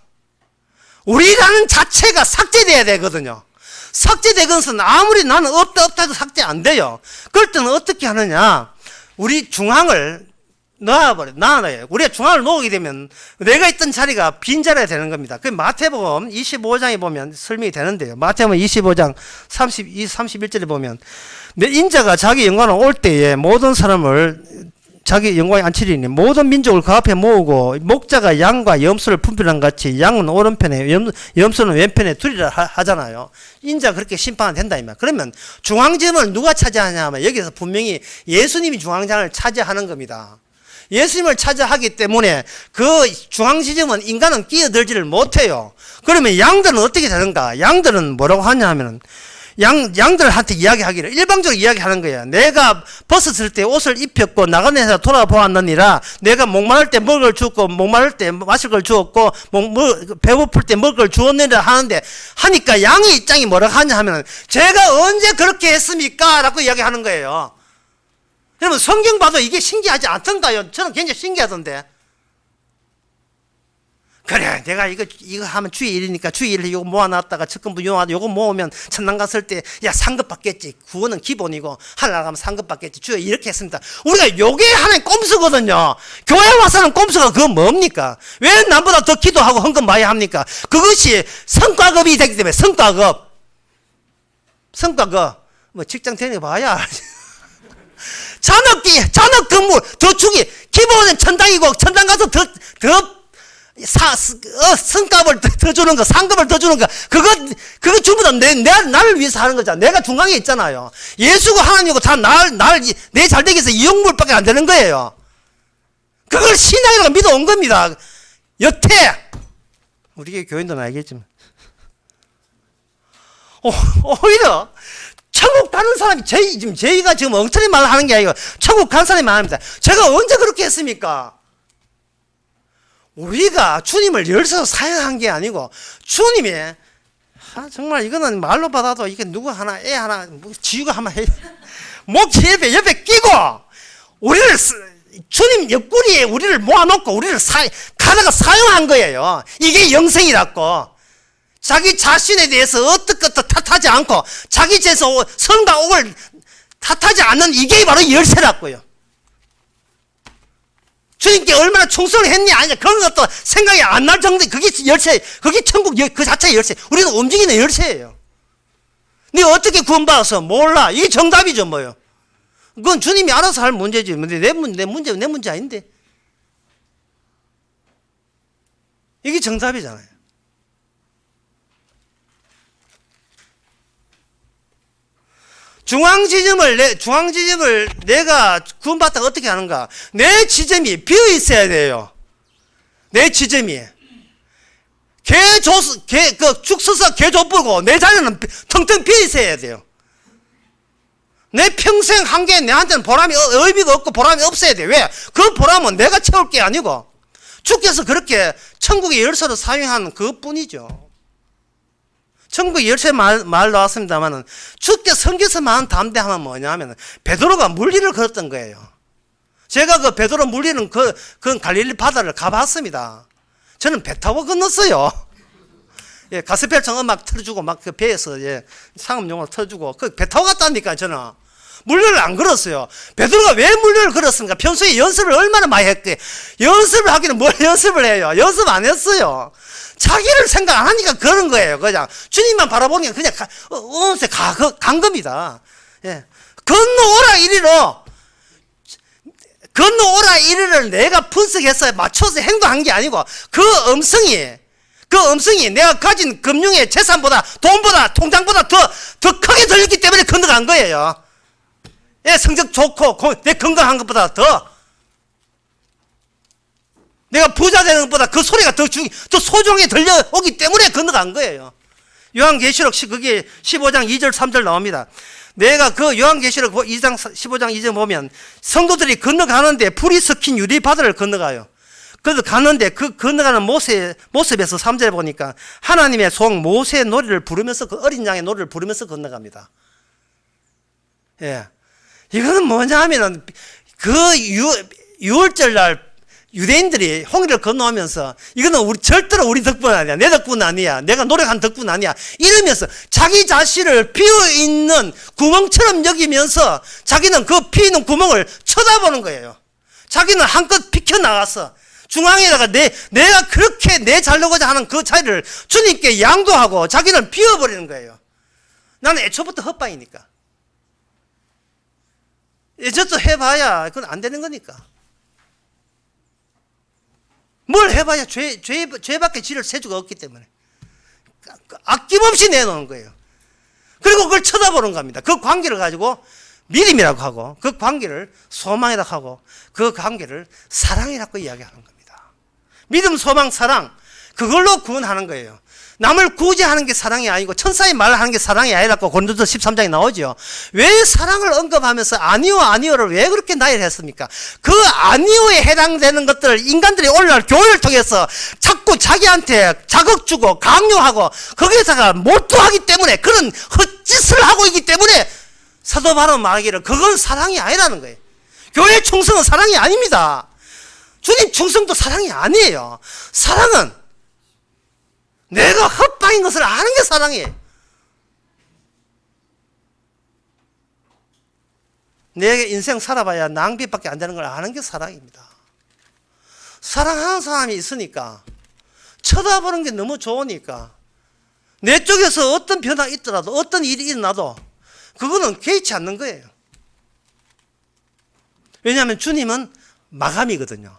우리라는 자체가 삭제돼야 되거든요. 삭제되건 아무리 나는 없다 해도 삭제 안 돼요. 그럴 때는 어떻게 하느냐? 우리 중앙을 놔놔요. 우리가 중앙을 놓게 되면 내가 있던 자리가 빈 자리가 되는 겁니다. 그 마태복음 25장에 보면 설명이 되는데요. 마태복음 25장 31절에 보면 내 인자가 자기 영광을 올 때에 모든 사람을 자기 영광에 앉히리니 모든 민족을 그 앞에 모으고 목자가 양과 염소를 품비랑 같이 양은 오른편에 염소는 왼편에 두리라 하잖아요. 인자 그렇게 심판이 된다 이 말. 그러면 중앙점을 누가 차지하냐 하면 여기서 분명히 예수님이 중앙장을 차지하는 겁니다. 예수님을 차지하기 때문에 그 중앙지점은 인간은 끼어들지를 못해요. 그러면 양들은 어떻게 되는가? 양들은 뭐라고 하냐 하면 양들한테 이야기하기를 일방적으로 이야기하는 거예요. 내가 벗었을 때 옷을 입혔고 나가면서 돌아보았느니라. 내가 목마를 때 먹을 걸 주었고 목마를 때 마실 걸 주었고 배고플 때 먹을 걸 주었느니라 하니까 양의 입장이 뭐라고 하냐 하면 제가 언제 그렇게 했습니까? 라고 이야기하는 거예요. 여러분 성경 봐도 이게 신기하지 않던가요? 저는 굉장히 신기하던데. 그래 내가 이거 하면 주의 일이니까 주의 일을 이거 모아놨다가 측근부 요하다 요거 모으면 천당 갔을 때 야 상급 받겠지. 구원은 기본이고 하늘나라 가면 상급 받겠지. 주여 이렇게 했습니다. 우리가 요게 하나의 꼼수거든요. 교회 와서는 꼼수가 그건 뭡니까? 왜 남보다 더 기도하고 헌금 많이 합니까? 그것이 성과급이 되기 때문에 성과급 뭐 직장 다니 봐야 잔업 근무 더 주기 기본은 천당이고 천당 가서 더 성값을 더 주는 거, 상급을 더 주는 거, 그거 전부 다 나를 위해서 하는 거잖아. 내가 중앙에 있잖아요. 예수가 하나님이고 다 내 잘되기 위해서 이용물밖에 안 되는 거예요. 그걸 신앙이라고 믿어온 겁니다. 여태, 우리 교인들은 알겠지만. 오히려, 천국 가는 사람이, 저희가 지금 엉터리 말을 하는 게 아니고, 천국 간 사람이 말합니다. 제가 언제 그렇게 했습니까? 우리가 주님을 열서 사용한 게 아니고 주님이 정말 이거는 말로 받아도 이게 누구 하나 애 하나 지우가 하나 해 목 옆에 끼고 우리를 주님 옆구리에 우리를 모아놓고 우리를 가다가 사용한 거예요. 이게 영생이라고. 자기 자신에 대해서 어떻게 탓하지 않고 자기 죄에서 성과 옥을 탓하지 않는 이게 바로 열쇠라고요. 주님께 얼마나 충성을 했냐 아니냐 그런 것도 생각이 안 날 정도. 그게 열쇠, 그게 천국 그 자체의 열쇠. 우리는 움직이는 열쇠예요. 네가 어떻게 구원받아서 몰라. 이게 정답이죠 뭐요. 그건 주님이 알아서 할 문제지. 내 문제 아닌데. 이게 정답이잖아요. 중앙지점을 내가 구원받다가 어떻게 하는가? 내 지점이 비어 있어야 돼요. 내 지점이. 죽 서서 개 족보고 내 자리는 텅텅 비어 있어야 돼요. 내 평생 한 게 내한테는 의미가 없고 보람이 없어야 돼. 왜? 그 보람은 내가 채울 게 아니고 주께서 그렇게 천국의 열쇠로 사용한 그것 뿐이죠. 천국 열쇠 말 나왔습니다만은 주께 성경에서만 담대하면 뭐냐면 베드로가 물리를 걸었던 거예요. 제가 그 베드로 물리는 그 갈릴리 바다를 가봤습니다. 저는 배 타고 건넜어요. 예, 가스펠청 음악 틀어주고 막 그 배에서 예, 상업용으로 틀어주고 그 배 타고 갔다니까 저는. 물류를 안 걸었어요. 베드로가 왜 물류를 걸었습니까? 평소에 연습을 얼마나 많이 했대. 연습을 하기는 뭘 연습을 해요? 연습 안 했어요. 자기를 생각 안 하니까 그런 거예요. 그냥 주님만 바라보니까 그냥 간 겁니다. 예. 건너오라 이리로. 건너오라 이리를 내가 분석해서 맞춰서 행동한 게 아니고 그 음성이 내가 가진 금융의 재산보다 돈보다 통장보다 더 크게 들렸기 때문에 건너간 거예요. 예, 성적 좋고 내 건강한 것보다 더 내가 부자 되는 것보다 그 소리가 더 소중하게 들려오기 때문에 건너간 거예요. 요한계시록 그게 15장 2절 3절 나옵니다. 내가 그 요한계시록 2장 15장 2절 보면 성도들이 건너가는데 불이 섞인 유리 바다를 건너가요. 그래서 가는데 그 건너가는 모습에서 3절에 보니까 하나님의 종 모세의 노래를 부르면서 그 어린 양의 노래를 부르면서 건너갑니다. 예. 이거는 뭐냐 하면은 그 유월절 날 유대인들이 홍해를 건너오면서 이거는 절대로 우리 덕분 아니야. 내 덕분 아니야. 내가 노력한 덕분 아니야. 이러면서 자기 자신을 비어있는 구멍처럼 여기면서 자기는 그 비있는 구멍을 쳐다보는 거예요. 자기는 한껏 비켜나가서 중앙에다가 내가 그렇게 내 잘나고자 하는 그 자리를 주님께 양도하고 자기는 비워버리는 거예요. 나는 애초부터 헛방이니까. 저도 해봐야 그건 안 되는 거니까. 뭘 해봐야 죄밖에 지를 세주가 없기 때문에 아낌없이 내놓는 거예요. 그리고 그걸 쳐다보는 겁니다. 그 관계를 가지고 믿음이라고 하고 그 관계를 소망이라고 하고 그 관계를 사랑이라고 이야기하는 겁니다. 믿음, 소망, 사랑 그걸로 구원하는 거예요. 남을 구제하는 게 사랑이 아니고 천사의 말을 하는 게 사랑이 아니라고 고린도서 13장에 나오죠. 왜 사랑을 언급하면서 아니오를 왜 그렇게 나열했습니까? 그 아니오에 해당되는 것들을 인간들이 오늘날 교회를 통해서 자꾸 자기한테 자극 주고 강요하고 거기에다가 몰두하기 때문에 그런 헛짓을 하고 있기 때문에 사도 바로 말하기를 그건 사랑이 아니라는 거예요. 교회 충성은 사랑이 아닙니다. 주님 충성도 사랑이 아니에요. 사랑은 내가 헛방인 것을 아는 게 사랑이에요. 내 인생 살아봐야 낭비밖에 안 되는 걸 아는 게 사랑입니다. 사랑하는 사람이 있으니까 쳐다보는 게 너무 좋으니까 내 쪽에서 어떤 변화가 있더라도 어떤 일이 일어나도 그거는 개의치 않는 거예요. 왜냐하면 주님은 마감이거든요.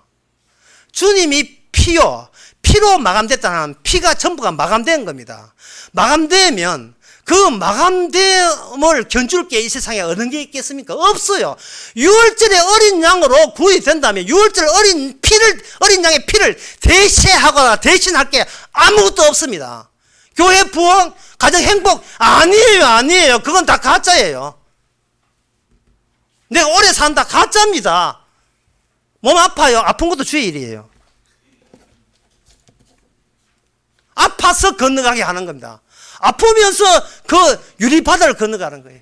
주님이 피로 마감됐다는 피가 전부가 마감된 겁니다. 마감되면 그 마감됨을 견줄 게 이 세상에 어느 게 있겠습니까? 없어요. 유월절에 어린 양으로 구원이 된다면 유월절 어린 양의 피를 대체하거나 대신할 게 아무것도 없습니다. 교회 부흥, 가정 행복 아니에요. 그건 다 가짜예요. 내가 오래 산다 가짜입니다. 몸 아파요. 아픈 것도 주의 일이에요. 아파서 건너가게 하는 겁니다. 아프면서 그 유리바다를 건너가는 거예요.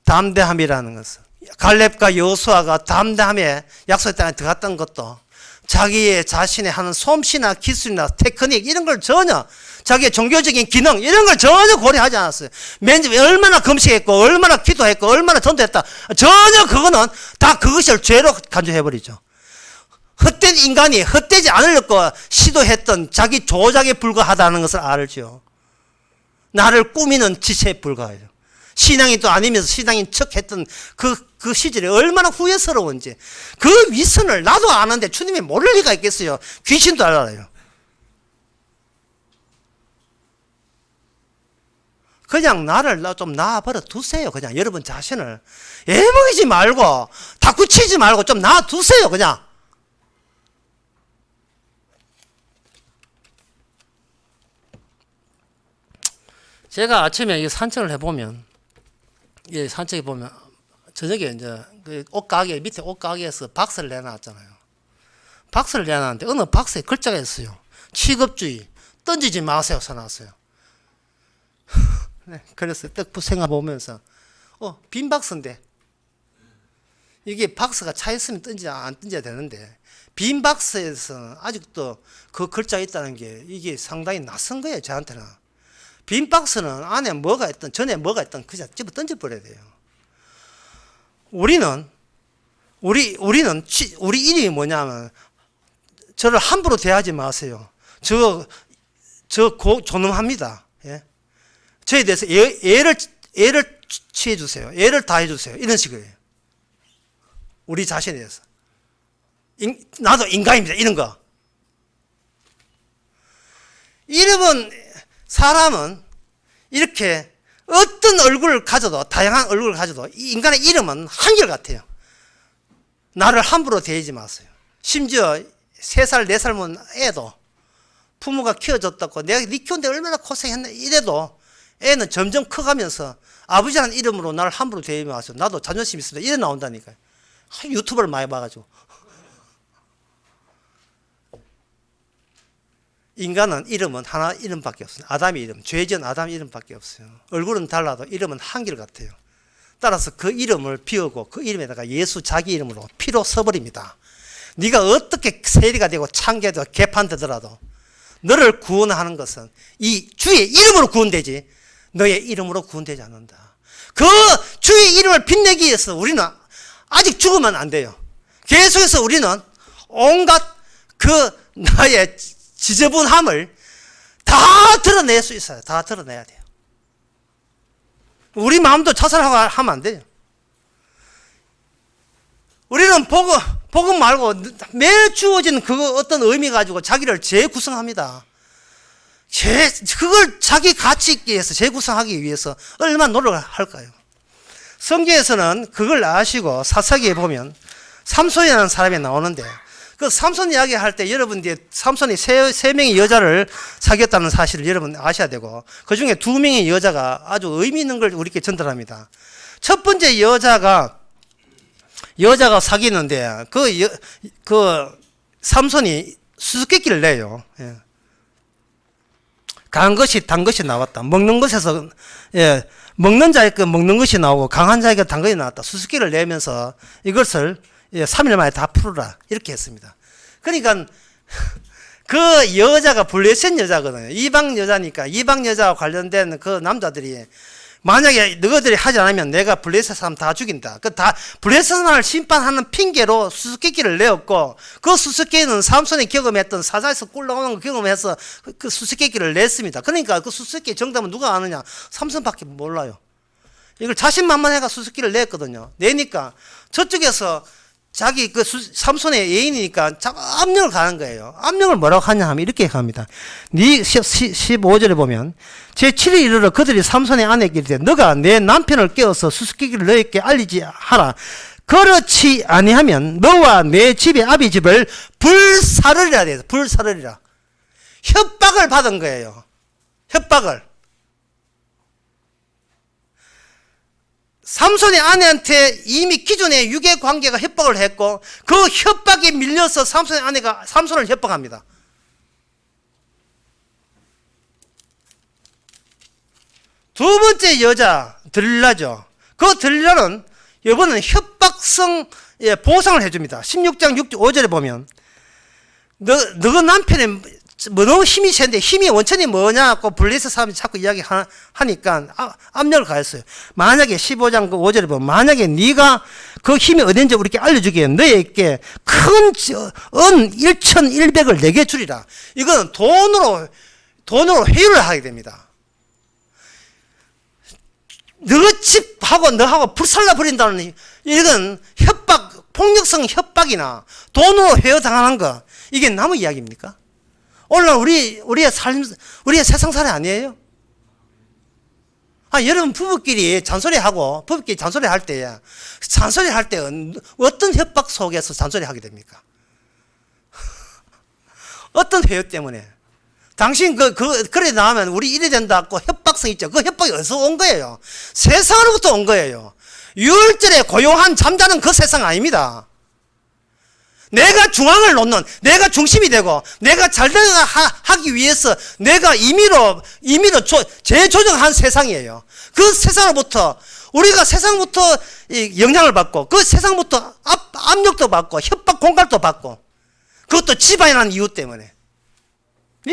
담대함이라는 것은 갈렙과 여호수아가 담대함에 약속의 땅에 들어갔던 것도 자기의 자신의 하는 솜씨나 기술이나 테크닉 이런 걸 전혀 자기의 종교적인 기능 이런 걸 전혀 고려하지 않았어요. 얼마나 금식했고 얼마나 기도했고 얼마나 전도했다 전혀 그거는 다 그것을 죄로 간주해버리죠. 헛된 인간이 헛되지 않으려고 시도했던 자기 조작에 불과하다는 것을 알죠. 나를 꾸미는 지체에 불과해요. 신앙이 또 아니면서 신앙인 척했던 그 시절이 얼마나 후회스러운지 그 위선을 나도 아는데 주님이 모를 리가 있겠어요. 귀신도 알아요. 그냥 나를 좀 놔버려 두세요. 그냥 여러분 자신을 애먹이지 말고 다구치지 말고 좀 놔두세요. 그냥. 제가 아침에 이 산책을 해보면, 이 산책에 보면, 저녁에 이제 그 옷가게, 밑에 옷가게에서 박스를 내놨잖아요. 박스를 내놨는데, 어느 박스에 글자가 있어요. 취급주의, 던지지 마세요. 사놨어요. 네, 그래서 떡 생각 보면서 빈 박스인데 이게 박스가 차 있으면 안 던져야 되는데 빈 박스에서 아직도 그 글자가 있다는 게 이게 상당히 낯선 거예요. 저한테는. 빈 박스는 안에 뭐가 있든 전에 뭐가 있든 그냥 집어 던져버려야 돼요. 우리는 우리 이름이 뭐냐면 저를 함부로 대하지 마세요. 저 존엄합니다. 예? 저에 대해서 예를 취해 주세요. 예를 다해 주세요. 이런 식이에요. 우리 자신에 대해서. 나도 인간입니다. 이런 거. 사람은 이렇게 어떤 얼굴을 가져도, 다양한 얼굴을 가져도 이 인간의 이름은 한결같아요. 나를 함부로 대하지 마세요. 심지어 3살, 4살 먹은 애도 부모가 키워줬다고 내가 네 키우는데 얼마나 고생했나 이래도 애는 점점 커가면서 아버지라는 이름으로 나를 함부로 대하지 마세요. 나도 자존심 있습니다. 이래 나온다니까요. 유튜브를 많이 봐가지고. 인간은 이름은 하나 이름밖에 없어요. 아담의 이름, 죄지은 아담 이름밖에 없어요. 얼굴은 달라도 이름은 한결같아요. 따라서 그 이름을 비우고 그 이름에다가 예수 자기 이름으로 피로 써버립니다. 네가 어떻게 세리가 되고 창계되고 개판되더라도 너를 구원하는 것은 이 주의 이름으로 구원되지 너의 이름으로 구원되지 않는다. 그 주의 이름을 빛내기 위해서 우리는 아직 죽으면 안 돼요. 계속해서 우리는 온갖 그 나의 지저분함을 다 드러낼 수 있어요. 다 드러내야 돼요. 우리 마음도 자살하면 안 돼요. 우리는 복음 말고 매일 주어진 그 어떤 의미 가지고 자기를 재구성합니다. 그걸 자기 가치 있게 위해서 재구성하기 위해서 얼마나 노력을 할까요? 성경에서는 그걸 아시고 사사기에 보면 삼손이라는 사람이 나오는데 그 삼손 이야기 할 때 여러분들이 삼손이 세 명의 여자를 사귀었다는 사실을 여러분 아셔야 되고 그 중에 2명의 여자가 아주 의미 있는 걸 우리께 전달합니다. 첫 번째 여자가 사귀는데 그 삼손이 수수께끼를 내요. 예. 강한 것이 단 것이 나왔다. 먹는 것에서 먹는 자에게 먹는 것이 나오고 강한 자에게 단 것이 나왔다. 수수께끼를 내면서 이것을 3일 만에 다 풀어라. 이렇게 했습니다. 그러니까 그 여자가 블레셋 여자거든요. 이방 여자니까 이방 여자와 관련된 그 남자들이 만약에 너희들이 하지 않으면 내가 블레셋 사람 다 죽인다. 블레셋 사람을 심판하는 핑계로 수수께끼를 내었고 그 수수께끼는 삼손이 경험했던 사자에서 꿀 나오는 걸 경험해서 그 수수께끼를 냈습니다. 그러니까 그 수수께끼 정답은 누가 아느냐? 삼손밖에 몰라요. 이걸 자신만만해가 수수께끼를 냈거든요. 내니까 저쪽에서 자기 삼손의 예인이니까 자꾸 압력을 가는 거예요. 압력을 뭐라고 하냐 하면 이렇게 합니다. 15절에 보면 제7일 이르러 그들이 삼손의 아내에게 이르되 너가 내 남편을 깨워서 수수께끼를 너에게 알리지 하라. 그렇지 아니하면 너와 내 집의 아비 집을 불사르리라 돼서 불사르리라. 협박을 받은 거예요. 협박을. 삼손의 아내한테 이미 기존의 유괴 관계가 협박을 했고 그 협박에 밀려서 삼손의 아내가 삼손을 협박합니다. 두 번째 여자 들릴라죠. 그 들릴라는 이번에는 협박성 보상을 해줍니다. 16장 5절에 보면 너 남편의 너무 힘이 센데 힘이 원천이 뭐냐고 블레셋 사람이 자꾸 이야기하니까 압력을 가했어요. 만약에 15장 그 5절에 보면 만약에 네가 그 힘이 어딘지 우리께 알려주기에 너에게 큰 은 1,100을 내게 주리라. 이건 돈으로 회유를 하게 됩니다. 너 집하고 너하고 불살라 버린다는 이건 협박, 폭력성 협박이나 돈으로 회유당하는 거 이게 남의 이야기입니까? 오늘 우리의 세상살이 아니에요? 여러분 부부끼리 잔소리하고 부부끼리 잔소리할 때 어떤 협박 속에서 잔소리하게 됩니까? 어떤 회유 때문에? 당신 그래 나오면 우리 이래 된다고 협박성 있죠. 그 협박이 어디서 온 거예요? 세상으로부터 온 거예요. 유월절에 고요한 잠자는 그 세상 아닙니다. 내가 중앙을 놓는, 내가 중심이 되고, 내가 잘 하기 위해서 내가 임의로 재조정한 세상이에요. 그 세상으로부터, 우리가 세상부터 영향을 받고, 그 세상부터 압력도 받고, 협박 공갈도 받고, 그것도 집안이라는 이유 때문에.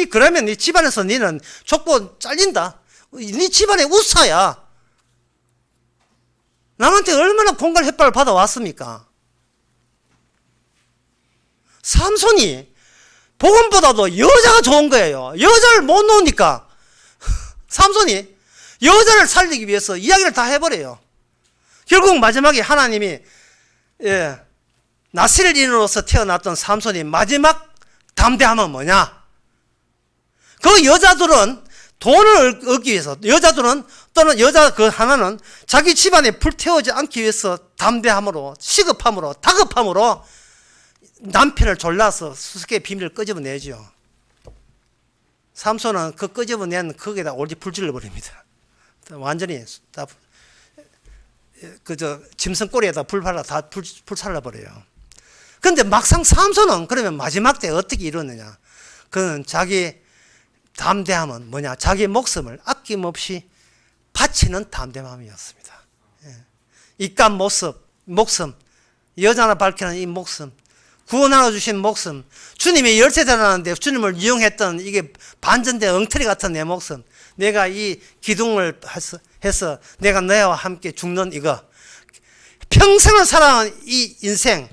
그러면 네 집안에서 너는 족보 잘린다. 네 집안의 우사야. 남한테 얼마나 공갈 협박을 받아왔습니까? 삼손이 복음보다도 여자가 좋은 거예요. 여자를 못 놓으니까 삼손이 여자를 살리기 위해서 이야기를 다 해버려요. 결국 마지막에 하나님이 나실인으로서 태어났던 삼손이 마지막 담대함은 뭐냐? 그 여자들은 돈을 얻기 위해서, 여자들은 또는 여자 그 하나는 자기 집안에 불태우지 않기 위해서 담대함으로, 시급함으로, 다급함으로 남편을 졸라서 수수께끼 비밀을 끄집어내죠. 삼손은 그 끄집어낸 거기에다 올지 불질러 버립니다. 완전히 다 그저 짐승 꼬리에다 불살라 다 불살라 버려요. 그런데 막상 삼손은 그러면 마지막 때 어떻게 이루느냐? 그는 자기 담대함은 뭐냐? 자기 목숨을 아낌없이 바치는 담대함이었습니다. 이깟 목숨, 여자나 밝히는 이 목숨, 구원하여 주신 목숨, 주님이 열쇠 달아나는데 주님을 이용했던 이게 반전된 엉터리 같은 내 목숨, 내가 이 기둥을 해서 내가 너와 함께 죽는 이거, 평생을 살아온 이 인생,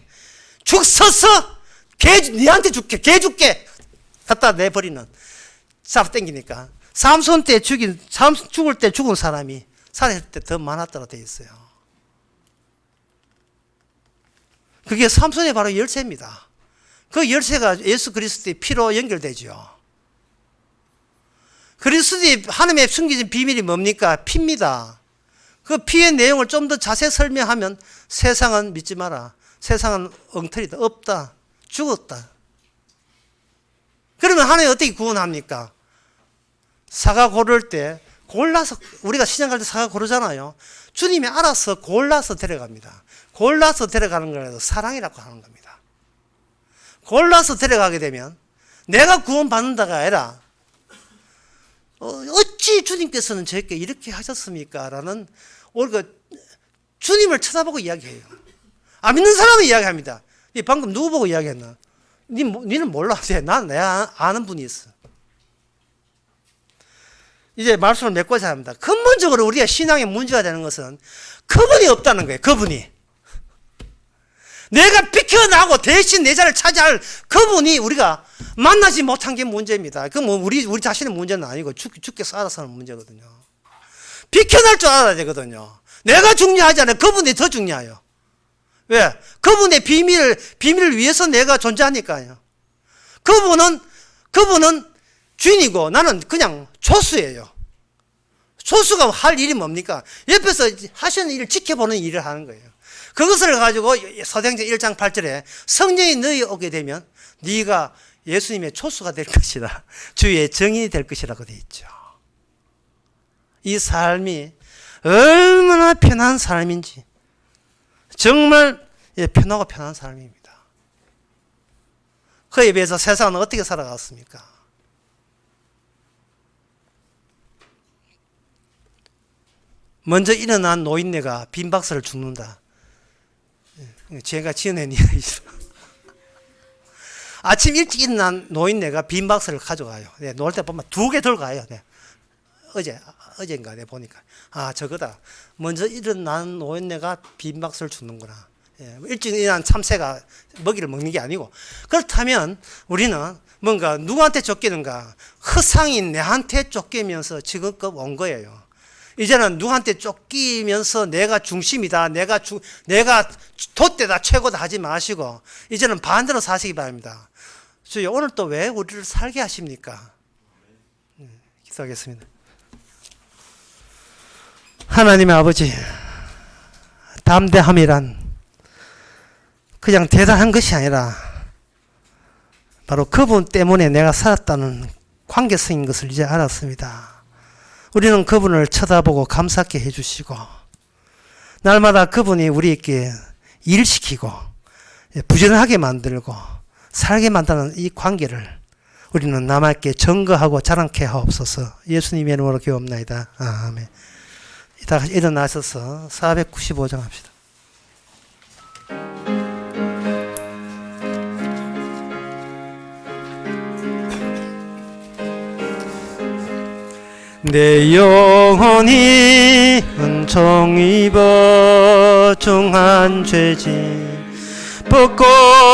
죽서서 니한테 줄게, 개 줄게 갖다 내버리는, 잡 땡기니까. 삼손 때 죽을 때 죽은 사람이 살았을 때 더 많았다고 되어 있어요. 그게 삼손이 바로 열쇠입니다. 그 열쇠가 예수 그리스도의 피로 연결되죠. 그리스도의 하나님의 숨기진 비밀이 뭡니까? 피입니다. 그 피의 내용을 좀 더 자세히 설명하면 세상은 믿지 마라. 세상은 엉터리다. 없다. 죽었다. 그러면 하나님 어떻게 구원합니까? 사과 고를 때 골라서, 우리가 시장 갈 때 사과 고르잖아요. 주님이 알아서 골라서 데려갑니다. 골라서 데려가는 거라도 사랑이라고 하는 겁니다. 골라서 데려가게 되면 내가 구원받는다가 아니라 어찌 주님께서는 저에게 이렇게 하셨습니까? 라는 우리가 주님을 쳐다보고 이야기해요. 믿는 사람은 이야기합니다. 방금 누구 보고 이야기했나? 니는 몰라. 내가 아는 분이 있어. 이제 말씀을 맺고자 합니다. 근본적으로 우리가 신앙의 문제가 되는 것은 그분이 없다는 거예요. 그분이. 내가 비켜나고 대신 내 자리를 차지할 그분이 우리가 만나지 못한 게 문제입니다. 그 뭐 우리 자신의 문제는 아니고 주께서 알아서 하는 문제거든요. 비켜날 줄 알아야 되거든요. 내가 중요하지 않아요. 그분이 더 중요해요. 왜? 그분의 비밀을 위해서 내가 존재하니까요. 그분은 주인이고 나는 그냥 조수예요. 조수가 할 일이 뭡니까? 옆에서 하시는 일을 지켜보는 일을 하는 거예요. 그것을 가지고 사도행전 1장 8절에 성령이 너희 오게 되면 네가 예수님의 조수가 될 것이다. 주의 증인이 될 것이라고 되어 있죠. 이 삶이 얼마나 편한 삶인지 정말 편하고 편한 삶입니다. 그에 비해서 세상은 어떻게 살아갔습니까? 먼저 일어난 노인네가 빈 박스를 줍는다. 제가 지어낸 이야기죠. 아침 일찍 일어난 노인네가 빈 박스를 가져가요. 놀 때 보면 2개 들고 가요. 어젠가 보니까 저거다. 먼저 일어난 노인네가 빈 박스를 주는구나. 일찍 일어난 참새가 먹이를 먹는 게 아니고, 그렇다면 우리는 뭔가 누구한테 쫓기는가? 허상인 내한테 쫓기면서 지금껏 온 거예요. 이제는 누구한테 쫓기면서 내가 중심이다, 내가 돛대다, 최고다 하지 마시고 이제는 반대로 사시기 바랍니다. 주여, 오늘 또 왜 우리를 살게 하십니까? 기도하겠습니다. 하나님의 아버지, 담대함이란 그냥 대단한 것이 아니라 바로 그분 때문에 내가 살았다는 관계성인 것을 이제 알았습니다. 우리는 그분을 쳐다보고 감사하게 해주시고 날마다 그분이 우리에게 일시키고 부지런하게 만들고 살게 만드는 이 관계를 우리는 남에게 증거하고 자랑케 하옵소서. 예수님의 이름으로 기도합나이다. 아멘. 다 같이 일어나셔서 495장 합시다. 내 영혼이 은총 입어 중한 죄짐 벗고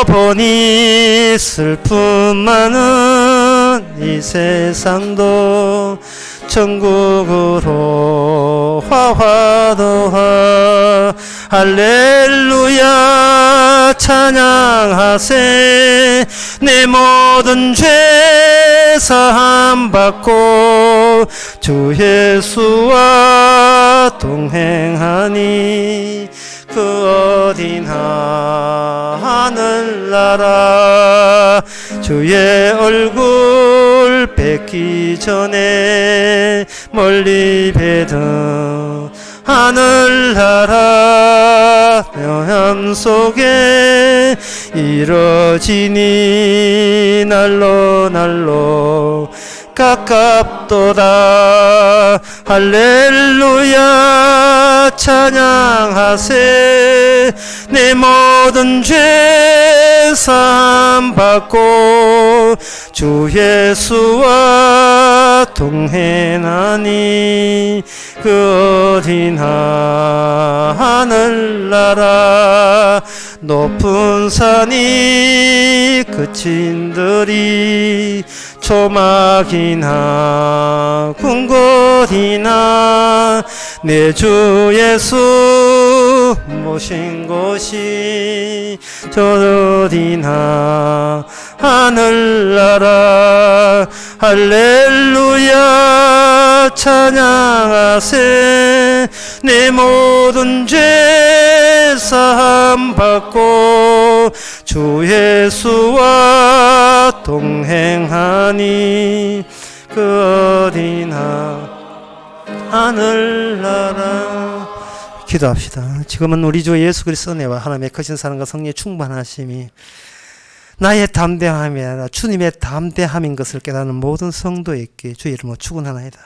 보니 슬픔 많은 이 세상도 천국으로 화화도하 할렐루야 찬양하세. 내 모든 죄 사함 받고 주 예수와 동행하니 그 어디나 하늘나라 주의 얼굴 뵙기 전에 멀리 뵈던 하늘나라 명함 속에 이뤄지니 날로 날로 가깝도다. 할렐루야 찬양하세. 내 모든 죄 사함 받고 주 예수와 동행하니 그 어디나 하늘나라 높은 산이 그친들이 초막이나 궁궐이나 내 주 예수 모신 곳이 저 어디나 하늘나라 할렐루야 찬양하세. 내 모든 죄 사함 받고 주 예수와 동행하니 그 어디나 하늘나라. 기도합시다. 지금은 우리 주 예수 그리스도 은혜와 하나님의 크신 사랑과 성령의 충만하심이 나의 담대함이 아니라 주님의 담대함인 것을 깨닫는 모든 성도에게 주의 이름으로 축원하나이다.